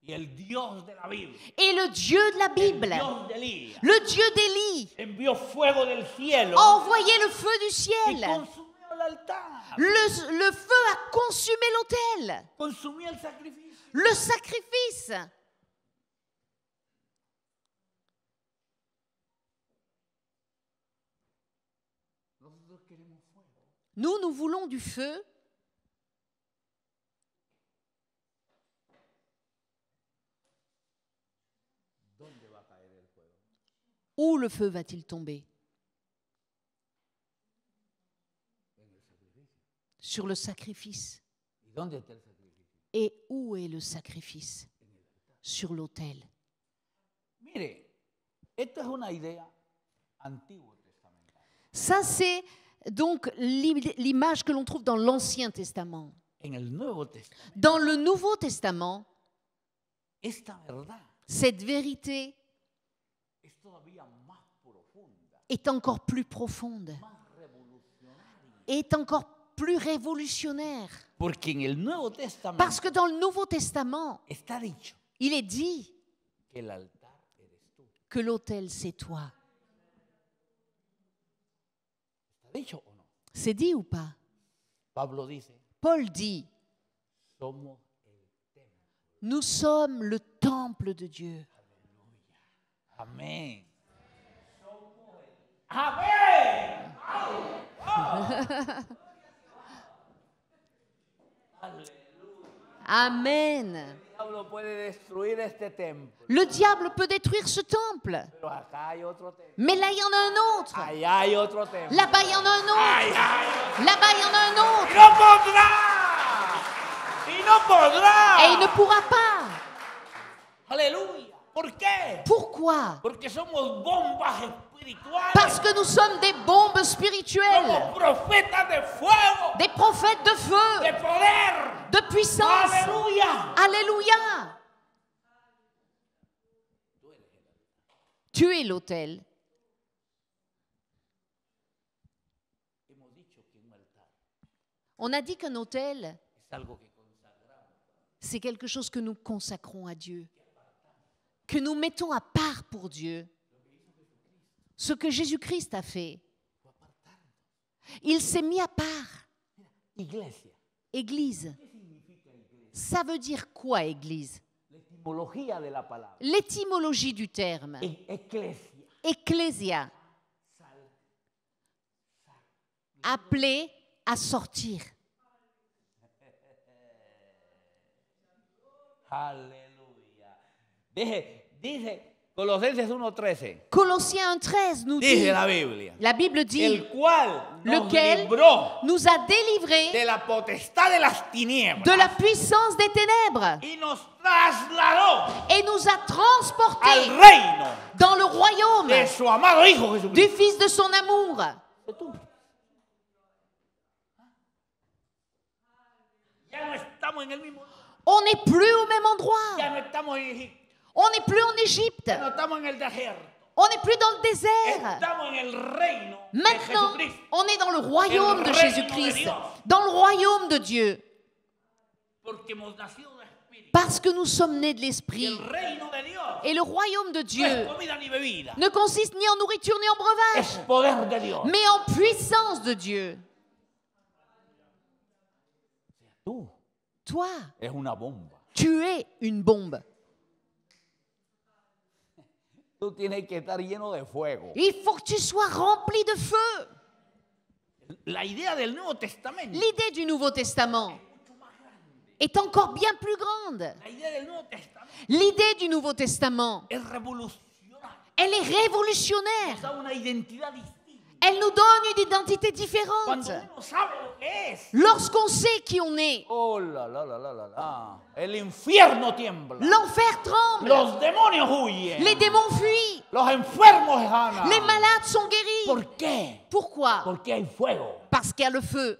Y el Dios de la Biblia,
Et le Dieu de la
el
Bible,
Dios de Elías,
le Dieu d'Élie,
envió fuego del cielo
envoyait le feu du
y
ciel.
consumió el altar,
Le feu a consumé l'autel,
consumió el sacrificio.
le sacrifice.
Nosotros queremos fuego.
Nous voulons du feu.
¿Dónde va a caer el fuego?
Où le feu va-t-il tomber?
En el sacrificio.
Sur le sacrifice.
¿Y dónde está el sacrificio?
Et où est le sacrifice?
En el altar.
Sur l'autel.
Mire, esto es una idea antiguo testamentaria.
Ça, c'est donc l'image que l'on trouve dans l'Ancien Testament.
En el Nuevo Testamento,
Dans le Nouveau Testament,
esta verdad
cette vérité
es todavía más
est encore plus profonde, est encore plus révolutionnaire.
Porque en el Nuevo Testamento
Parce que dans le Nouveau Testament,
está dicho
il est dit
que el altar eres tú.
que l'autel, c'est toi.
¿Está dicho o no?
C'est dit ou pas?
Pablo dice,
Paul dit,
somos
nous sommes le temple de Dieu.
amén. Amén.
Amen.
El diablo puede destruir este templo,
Le diable peut détruire ce temple,
pero acá hay otro templo.
mais là, il y en a un autre.
Allá hay otro templo.
Là-bas, il y en a un
Ay,
autre.
ay,
Là-bas, il y en a un
y
autre.
no podrá. Y no podrá.
Et il ne pourra pas.
Aleluya. ¿Por qué?
Pourquoi?
Porque somos bombas espirituales.
Parce que nous sommes des bombes spirituelles,
Somos profetas de fuego,
des prophètes de
de
feu,
poder.
de puissance.
Aleluya.
Alléluia. Tu es l'autel.
Hemos dicho que un altar
On a dit qu'un autel,
es algo que consagramos.
c'est quelque chose que nous consacrons à Dieu, que nous mettons à part pour Dieu. Ce que Jésus-Christ a fait. Il s'est mis à part.
Iglesia.
Église. Ça veut dire quoi, église?
Etimología de la palabra.
L'étymologie du terme.
Eclesia.
Ecclésia. Appelé à sortir.
Aleluya. Dice Colosenses 1:13.
Colossiens 1,13 nous dit,
Dice la Biblia.
la Bible dit,
El cual nos
lequel
libró
nous a délivrés
de la potestad de las tinieblas
de la puissance des ténèbres
y nos trasladó
et nous a
al
transportés
reino
dans le royaume
de su amado Hijo
du
Jesucristo.
Fils de son amour.
Ya no estamos en el mismo,
On n'est plus au même endroit.
ya no estamos en Egipto,
On n'est plus en Égypte.
ya no estamos en el desierto.
On n'est plus dans le désert.
Estamos en el reino de
Maintenant,
Jesucristo.
on est dans le royaume de
El reino
Jésus-Christ,
de Dios.
dans le royaume de Dieu,
Porque hemos nacido de espíritu.
parce que nous sommes nés de
Y
l'Esprit.
el reino de Dios
Et le royaume de
no es
Dieu
comida ni bebida,
ne consiste ni en nourriture ni en breuvage,
es poder de Dios.
mais en puissance de Dieu.
Tú
Toi,
es una bomba.
tu es une bombe.
Tú tienes que estar lleno de fuego.
Il faut que tu sois rempli de feu.
La idea del Nuevo Testamento,
L'idée du Nouveau Testament est encore bien plus grande.
la idea del Nuevo Testamento
L'idée du Nouveau Testament,
es revolucionaria.
elle est révolutionnaire.
Nos da una identidad distinta.
Elle nous donne une identité
Cuando
différente.
uno sabe lo que es,
Lorsqu'on sait qui on est,
oh la la la la la la, el infierno tiembla,
l'enfer tremble,
los demonios huyen,
les démons fuient,
los enfermos sanan.
les malades sont guéris.
¿Por qué?
Pourquoi?
Porque hay fuego.
Parce qu'il y a le feu.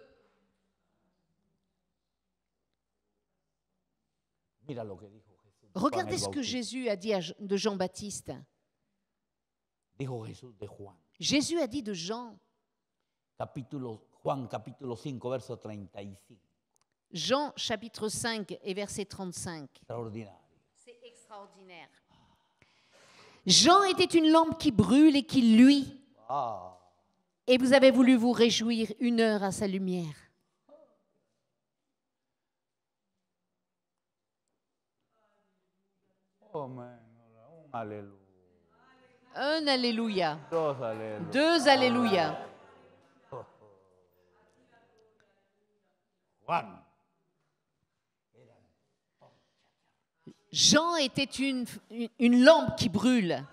Mira lo que dijo Jesús.
Regardez ce que Jésus a dit de Jean-Baptiste.
Dijo Jesús de Juan.
Jésus a dit de Jean,
Juan capítulo 5, verso 35.
Jean chapitre 5 et verset 35.
Extraordinario.
C'est extraordinaire. Jean était une lampe qui brûle et qui luit.
Ah,
Et vous avez voulu vous réjouir 1 heure à sa lumière.
amén. Un aleluya.
Un alléluia.
Dos aleluya.
2 alléluia.
Juan.
Jean était une lampe qui brûle.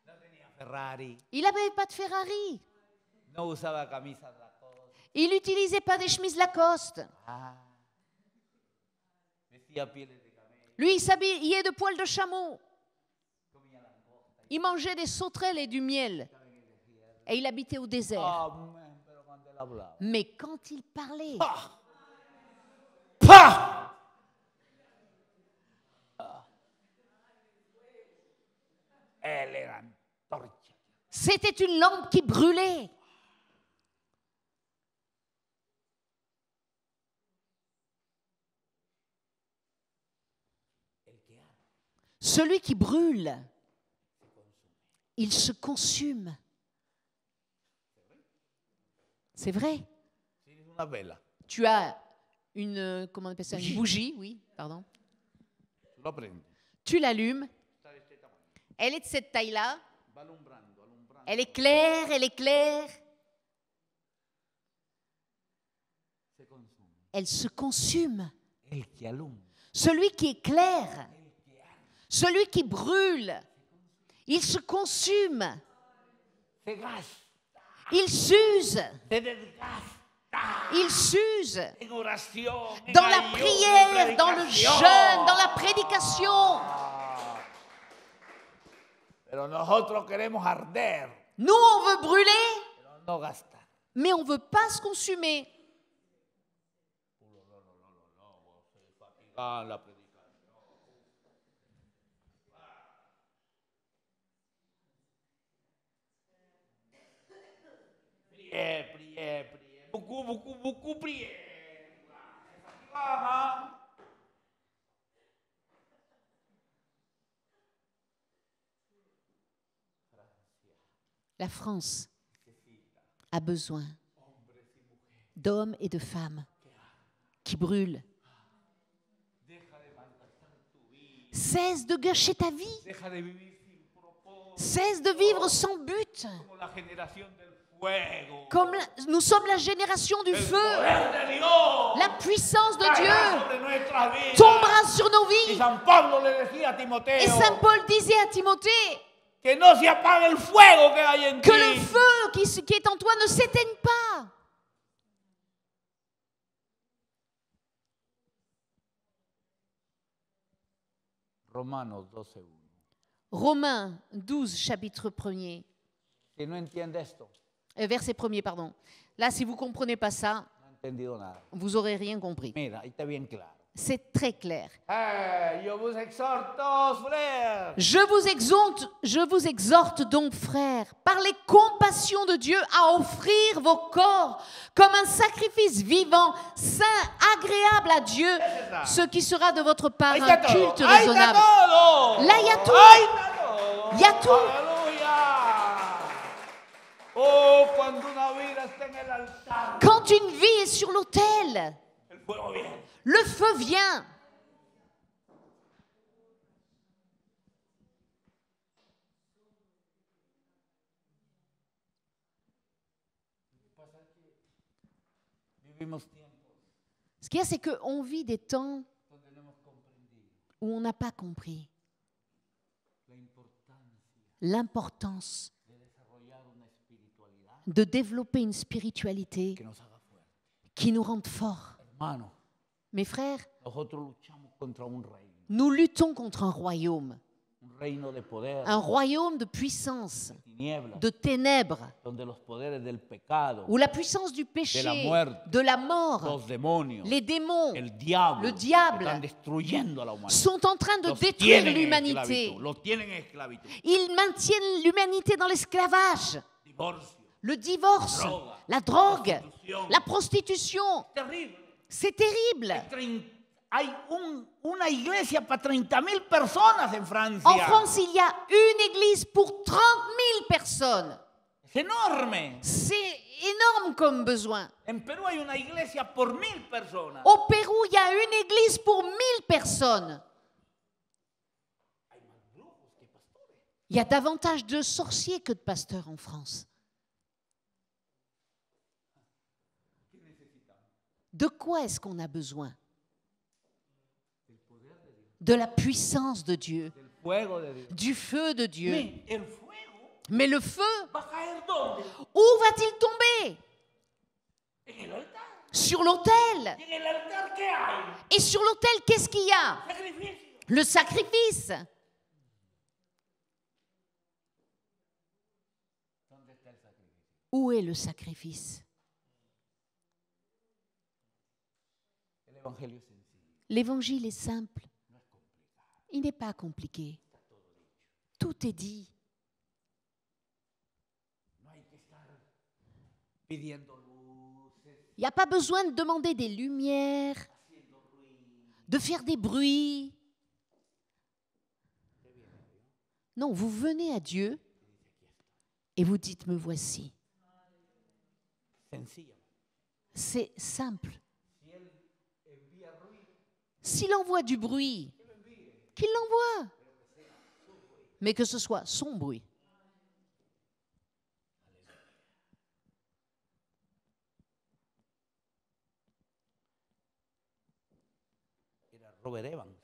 No tenía Ferrari.
Il n'avait pas de Ferrari.
No usaba camisas Lacoste.
Il n'utilisait pas des chemises Lacoste.
Ah. Vestía pieles de camello.
Lui, il s'habillait de poils de chameau. Il mangeait des sauterelles et du miel. Et il habitait au désert.
Amén. Pero cuando él hablaba.
Mais quand il parlait,
¡Pah! ¡Pah! Él era antorcha.
C'était une lampe qui brûlait. Celui qui brûle, il se consume. C'est vrai.
Tienes una vela.
Tu as une, comment on appelle ça, une bougie, oui, pardon.
Tú lo prendes.
Tu l'allumes.
Está de este tamaño.
Elle est de cette taille-là.
Va alumbrando, alumbrando.
Elle est claire, elle est claire.
Se consume.
Elle se consume.
El que alumbra.
Celui qui est clair, celui qui brûle, il se consume.
Se gasta.
Il s'use.
Se desgasta.
Il s'use.
En oración. En
Dans la
ayuno,
prière,
en
dans le
predicación.
jeûne, dans la prédication.
Pero nosotros queremos arder,
Nous, on veut brûler,
pero no gastar.
mais on ne veut pas se consumer.
Ah, la predicación. Prière. Beaucoup prière.
La France a besoin d'hommes et de femmes qui brûlent. Cesse de gâcher ta vie.
Deja de vivir sin propósito,
Cesse de vivre sans but.
como la generación del fuego.
Comme nous sommes la génération du
El
feu.
poder de Dios
La puissance de
caerá
Dieu
sobre nuestras vidas.
tombera sur nos
Y
vies.
San Pablo le decía a Timoteo
Et Saint Paul disait à Timothée
que no se apague el fuego que hay en
que
ti.
le feu qui est en toi ne s'éteigne pas.
Romanos 12:1.
Romains 12, chapitre 1er,
Si no entiende esto,
verset 1er, pardon. Là, si vous ne comprenez pas ça,
no ha entendido nada.
vous n'aurez rien compris.
Mira, ahí está bien claro.
C'est très clair.
Yo vous exhorto, frères,
Je vous exhorte donc, frères, par les compassions de Dieu, à offrir vos corps comme un sacrifice vivant, saint, agréable à Dieu, ce qui sera de votre part
ahí
un
está todo.
culte
Ahí está
raisonnable.
todo.
Là, il y a tout.
Ahí está todo.
Il y a tout.
Aleluya. Oh, cuando una vida está en el altar,
Quand une vie est sur l'autel,
el fuego viene.
le feu vient.
Vivimos tiempos
Ce qu'il y a, c'est qu'on vit des temps
donde no hemos comprendido
où on n'a pas compris
la importancia
l'importance
de desarrollar una espiritualidad
de développer une spiritualité
que nos haga fuertes.
qui nous rende forts.
Hermano,
Mes frères,
nosotros luchamos contra un reino
nous luttons contre un royaume
de poder,
un royaume de puissance,
tinieblas,
de ténèbres,
donde los poderes del pecado,
où la puissance du péché,
de la muerte,
de la mort,
los demonios,
les démons
el diablo,
le diable
están destruyendo a la humanidad.
sont en train de
Los
détruire
tienen en
l'humanité.
esclavitud, los tienen en esclavitud.
Ils maintiennent l'humanité dans l'esclavage,
Divorcio,
le divorce,
droga,
la drogue,
prostitución.
la prostitution.
Terrible.
C'est terrible.
Hay una iglesia para 30.000 personas en Francia.
En France, il y a une église pour 30 000 personnes.
Es enorme.
C'est énorme comme besoin.
En Perú hay una iglesia por 1.000 personas.
Au Pérou, il y a une église pour 1000 personnes.
Hay más brujos que pastores.
Il y a davantage de sorciers que de pasteurs en France.
¿Qué necesitamos?
De quoi est-ce qu'on a besoin? De la puissance de Dieu,
Del fuego de Dios.
du feu de Dieu.
Sí, el fuego
Mais le feu,
va a caer ¿dónde?
où va-t-il tomber?
En el altar.
Sur l'autel.
¿Y en el altar qué hay?
Et sur l'autel, qu'est-ce qu'il y a?
Sacrificio.
Le sacrifice.
¿Dónde está el sacrificio?
Où est le sacrifice?
El evangelio es sencillo.
L'évangile est simple. Il n'est pas compliqué. Tout est dit.
pidiendo luces,
Il n'y a pas besoin de demander des lumières,
haciendo ruido.
de faire des bruits. Non, vous venez à Dieu et vous dites, me voici.
Sencillamente.
C'est simple.
Si él envía ruido,
S'il envoie du bruit, qu'il l'envoie. Mais que ce soit son bruit.
era Robert Evans.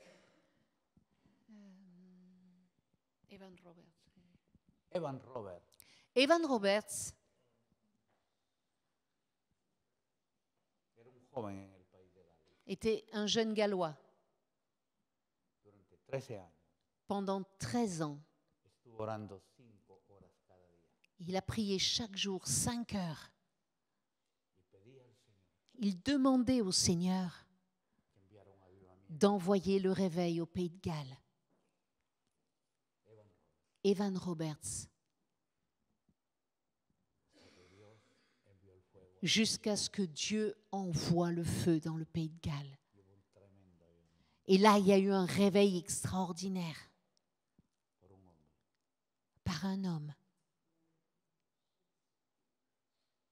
Evan Robert.
Evan Roberts
Era un joven en el país de Gales.
était un jeune Gallois.
Durante 13 años
Pendant 13 ans,
estuvo orando 5 horas cada día.
il a prié chaque jour 5 heures.
Y pedía al Señor
Il demandait au Seigneur
que enviara un avivamiento.
d'envoyer le réveil au pays de Galles.
Evan Robert.
Evan Roberts,
Porque Dios envió el fuego.
jusqu'à ce que Dieu envoie le feu dans le pays de Galles.
Y hubo un tremendo avivamiento
Et là, il y a eu un réveil extraordinaire
por un hombre.
par un homme,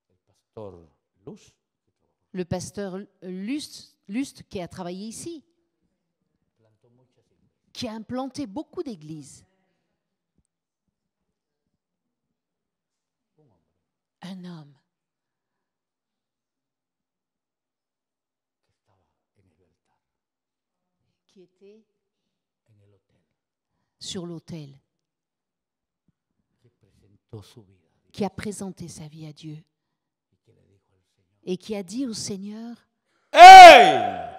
El pastor Luz, que trabajó,
le pasteur Lust, qui a travaillé ici,
plantó muchas iglesias.
qui a implanté beaucoup d'églises.
Un hombre
Un homme
que estaba en el altar,
qui était
en el hotel,
sur l'autel,
que presentó su vida a Dios
qui a présenté sa vie à Dieu
y que le dijo al Señor:
et qui a dit au Seigneur,
¡Ey!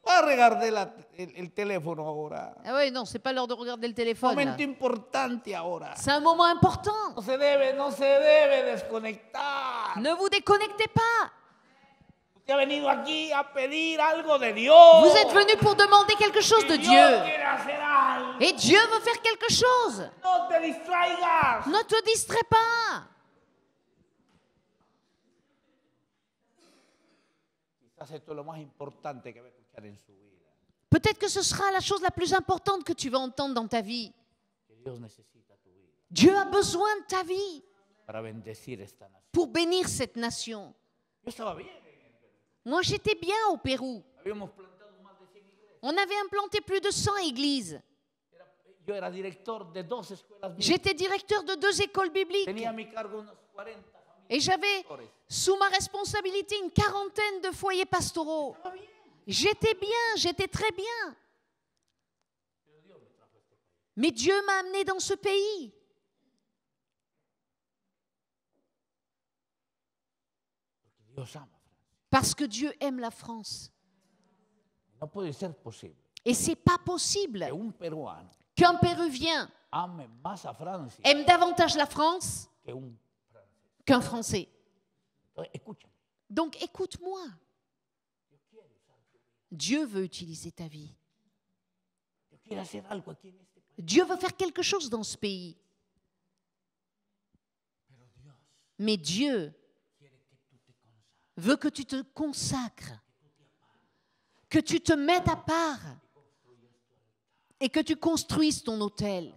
Va a regarder el teléfono ahora.
ah oui, non, c'est pas l'heure de regarder le téléphone. là.
Momento importante ahora.
C'est un moment important.
No se debe desconectar.
Ne vous déconnectez pas.
Usted ha venido aquí a pedir algo de Dios.
Vous êtes venus pour demander quelque chose de
Y Dios
Dieu.
quiere hacer algo.
Et Dieu veut faire quelque chose.
No te distraigas.
Ne te distrais pas.
Quizás esto es lo más importante que va a escuchar en su vida.
Peut-être que ce sera la chose la plus importante que tu vas entendre dans ta vie.
Que Dios necesita tu vida
Dieu a besoin de ta vie
para bendecir esta nación.
pour bénir cette nation.
Yo estaba bien.
Moi, j'étais bien au Pérou.
Habíamos plantado más de 100 iglesias.
On avait implanté plus de 100 églises.
Yo era director de 2 escuelas bíblicas.
J'étais directeur de 2 écoles bibliques.
Tenía a mi cargo unos 40 familias.
Et j'avais
pastores.
sous ma responsabilité une quarantaine de foyers pastoraux.
Estaba bien.
J'étais bien, j'étais très bien.
Pero Dios me trajo a este país.
Mais Dieu m'a amené dans ce pays.
Porque Dios ama a Francia.
Parce que Dieu aime la France.
No puede ser posible
Et c'est pas possible
que un peruano
qu'un Péruvien
ame más a Francia
aime davantage la France
que un francés.
qu'un Français.
Entonces, escúchame.
Donc écoute-moi.
Dios quiere usar tu vida.
Dieu veut utiliser ta vie.
Dios quiere hacer algo aquí en este país.
Dieu veut faire quelque chose dans ce pays.
Pero Dios
Mais Dieu
quiere que tú te consagres,
veut que tu te consacres, que tu te mettes à part et que tu construises ton autel.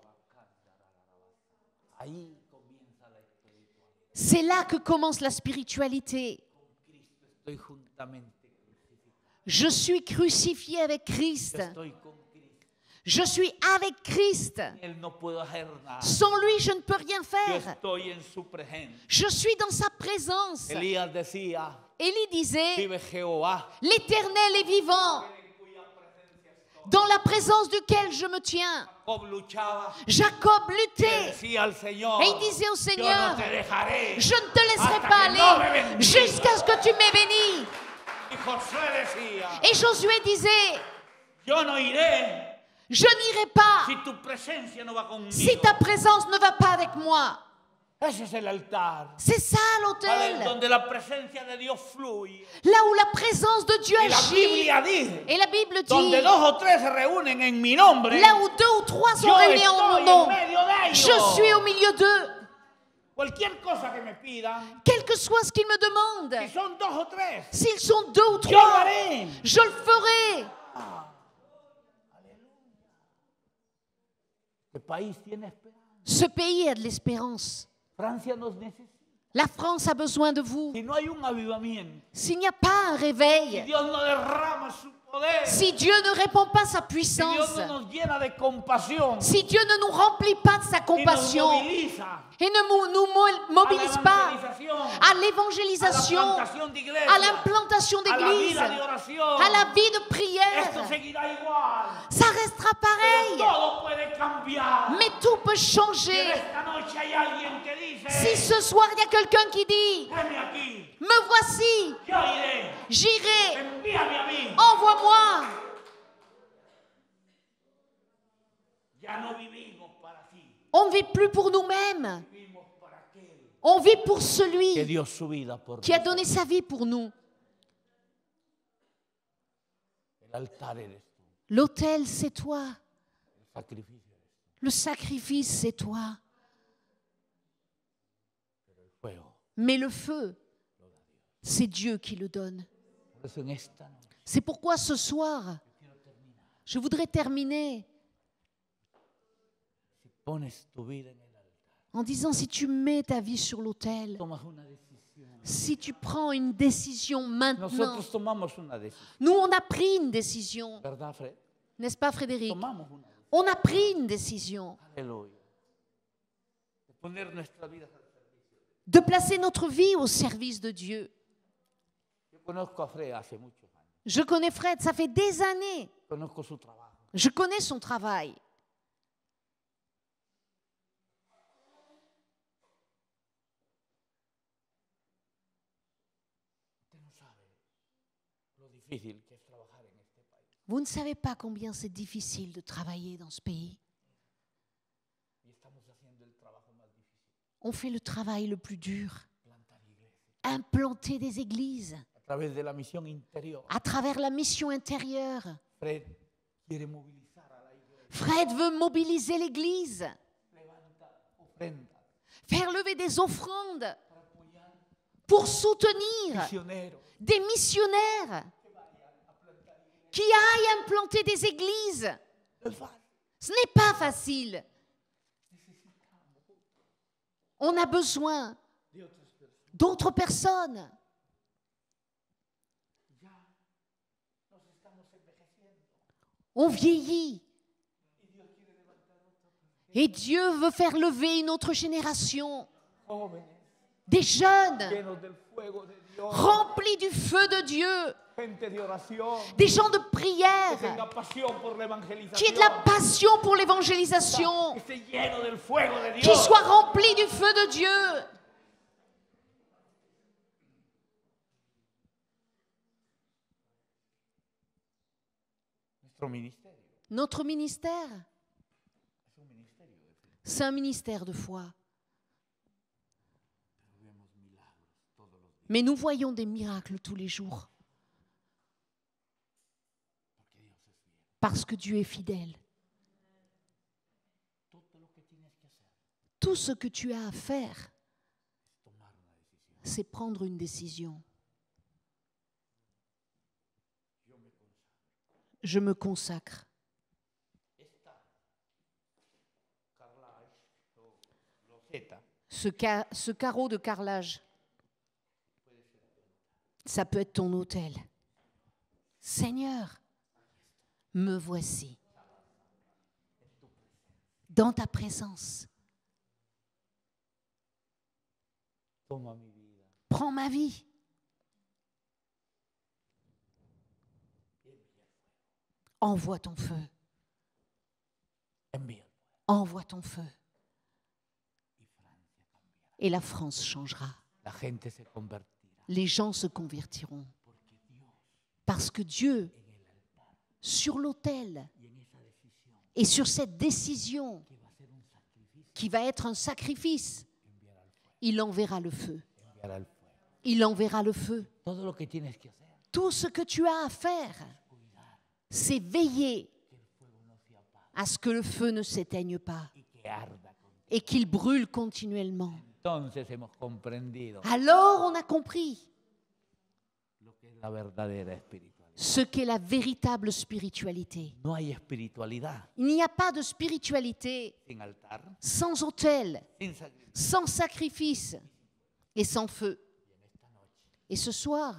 ahí comienza la espiritualidad.
C'est là que commence la spiritualité.
Cristo, estoy juntamente crucificado.
Je suis crucifié avec
Yo
Christ.
estoy con Cristo.
Je suis avec Christ.
Él no puedo hacer nada.
Sans lui, je ne peux rien
Yo
faire.
estoy en su presencia.
Je suis dans sa présence.
Elías decía:
Élie disait,
vive Jehová,
l'Éternel est vivant,
en cuya presencia estoy.
dans la présence duquel je me tiens.
Jacob luchaba.
Jacob
Le
luttait
decía al Señor:
et il disait au
yo
Seigneur,
no te dejaré.
je ne te laisserai
hasta
pas
que no me
aller
bendigas.
jusqu'à ce que tu m'aies béni.
Y Josué decía:
Et Josué disait,
yo no iré
je n'irai pas
si tu presencia no va conmigo.
si ta présence ne va pas avec moi.
Ese es el altar.
C'est ça
¿Sabes?
l'autel,
Donde la presencia de Dios fluye.
là où la présence de Dieu
Y la
agit.
Biblia dice:
Et la Bible
donde
dit,
2 o 3 se reúnen en mi nombre,
là où 2 ou 3 sont
yo
réunis en mon
estoy en
nom,
medio de ellos.
je suis au milieu d'eux.
cualquier cosa que me pidan,
quel que soit ce qu'ils me
si
demandent,
son 2 o 3,
s'ils sont 2 ou
yo lo
3,
haré.
je le ferai.
El país tiene esperanza.
Ce pays a de l'espérance.
Francia nos necesita.
La France a besoin de vous.
Si no hay un avivamiento,
S'il n'y a pas un
si
réveil,
Dios no derrama su poder,
si Dieu ne répand pas sa
si Dios
puissance,
no nos llena de compasión
si Dieu ne nous remplit pas de sa
y nos
compassion
moviliza
et ne nous mobilise pas à l'évangélisation,
a la plantación de iglesia,
à l'implantation
a la
d'église,
vida de oración,
à la vie de
esto
prière,
seguirá igual.
ça restera pareil.
Todo puede cambiar.
Mais tout peut
Si
changer.
esta noche hay alguien que dice,
Si ce soir il y a quelqu'un qui dit,
heme aquí,
me voici,
yo iré,
j'irai,
envíame a mí.
envoie-moi.
Ya no vivimos para ti,
On ne vit plus pour nous-mêmes,
vivimos para aquel
on vit pour
que
celui
dio su vida por
qui a
nosotros.
donné sa vie pour nous.
El altar eres tú,
L'autel, c'est toi.
el sacrificio eres tú,
Le sacrifice, c'est toi.
el fuego.
Mais le feu, c'est Dieu qui le donne.
Por eso en esta noche
C'est pourquoi ce soir, je voudrais terminer
si pones tu vida en el altar,
en disant, si tu mets ta vie sur l'autel,
tomas una decisión.
si tu prends une décision maintenant,
Nosotros tomamos una decisión,
nous on a pris une décision,
¿verdad, Fred?
n'est-ce pas Frédéric?
Tomamos una decisión.
On a pris une décision
Aleluya. De poner nuestra vida al servicio.
de placer notre vie au service de Dieu.
Yo conozco a Fred hace muchos años.
Je connais Fred, ça fait des années.
Conozco su trabajo.
Je connais son travail.
Usted no sabe lo difícil que es trabajar en este país.
Vous ne savez pas combien c'est difficile de travailler dans ce pays.
Y estamos haciendo el trabajo más difícil.
On fait le travail le plus dur.
Plantar iglesias.
Implanter des églises
A través de la misión interior.
à travers la mission intérieure.
Fred quiere movilizar a la iglesia.
Fred veut mobiliser l'église,
Levanta ofrendas
faire lever des offrandes
para apoyar
pour soutenir
misioneros
des missionnaires qui aillent implanter des églises.
No es fácil.
Ce n'est pas facile. On a besoin
De otras personas.
d'autres personnes.
Ya nos estamos envejeciendo.
On vieillit. Et Dieu veut faire lever une autre génération.
Jóvenes
Des jeunes
llenos del fuego de Dios.
remplis du feu de Dieu.
Gente de oración.
Des gens de
Que
prière.
tenga pasión por la
Qui ait de la
evangelización.
passion pour l'évangélisation.
Que esté lleno del fuego de
Qui
Dios.
soit rempli du feu de Dieu.
Nuestro ministerio
Notre ministère,
es un ministerio de fe.
c'est un ministère de foi.
Pero vemos milagros todos los días.
Mais nous voyons des miracles tous les jours. Parce que Dieu est fidèle.
Todo lo que tienes que hacer
Tout ce que tu as à faire,
es tomar una decisión.
c'est prendre une décision. Je me consacre.
Esta carrelage o loseta
Ce carreau de carrelage, ça peut être ton autel. Seigneur, me voici dans ta présence.
toma mi vida.
Prends ma vie. Envoie ton feu.
Envía el fuego.
Envoie ton feu.
Y Francia cambiará.
Et la France changera.
La gente se convertirá.
Les gens se convertiront.
Porque Dios
Parce que Dieu,
en el altar
sur l'autel
y en esa decisión
et sur cette décision
que va a ser un sacrificio,
qui va être un sacrifice,
enviará el fuego.
il enverra le feu.
Enviará el fuego.
Il enverra le feu.
Todo lo que tienes que hacer
Tout ce que tu as à faire, c'est veiller
que el fuego no se apague
à ce que le feu ne s'éteigne pas
y que arda con
et qu'il brûle continuellement.
entonces hemos comprendido
Alors on a compris
lo que es la verdadera espiritualidad.
ce qu'est la véritable spiritualité.
No hay espiritualidad
Il n'y a pas de spiritualité
sin altar,
sans autel,
sin sacrificio.
sans sacrifice et sans feu. Et ce soir,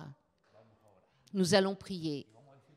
nous allons prier.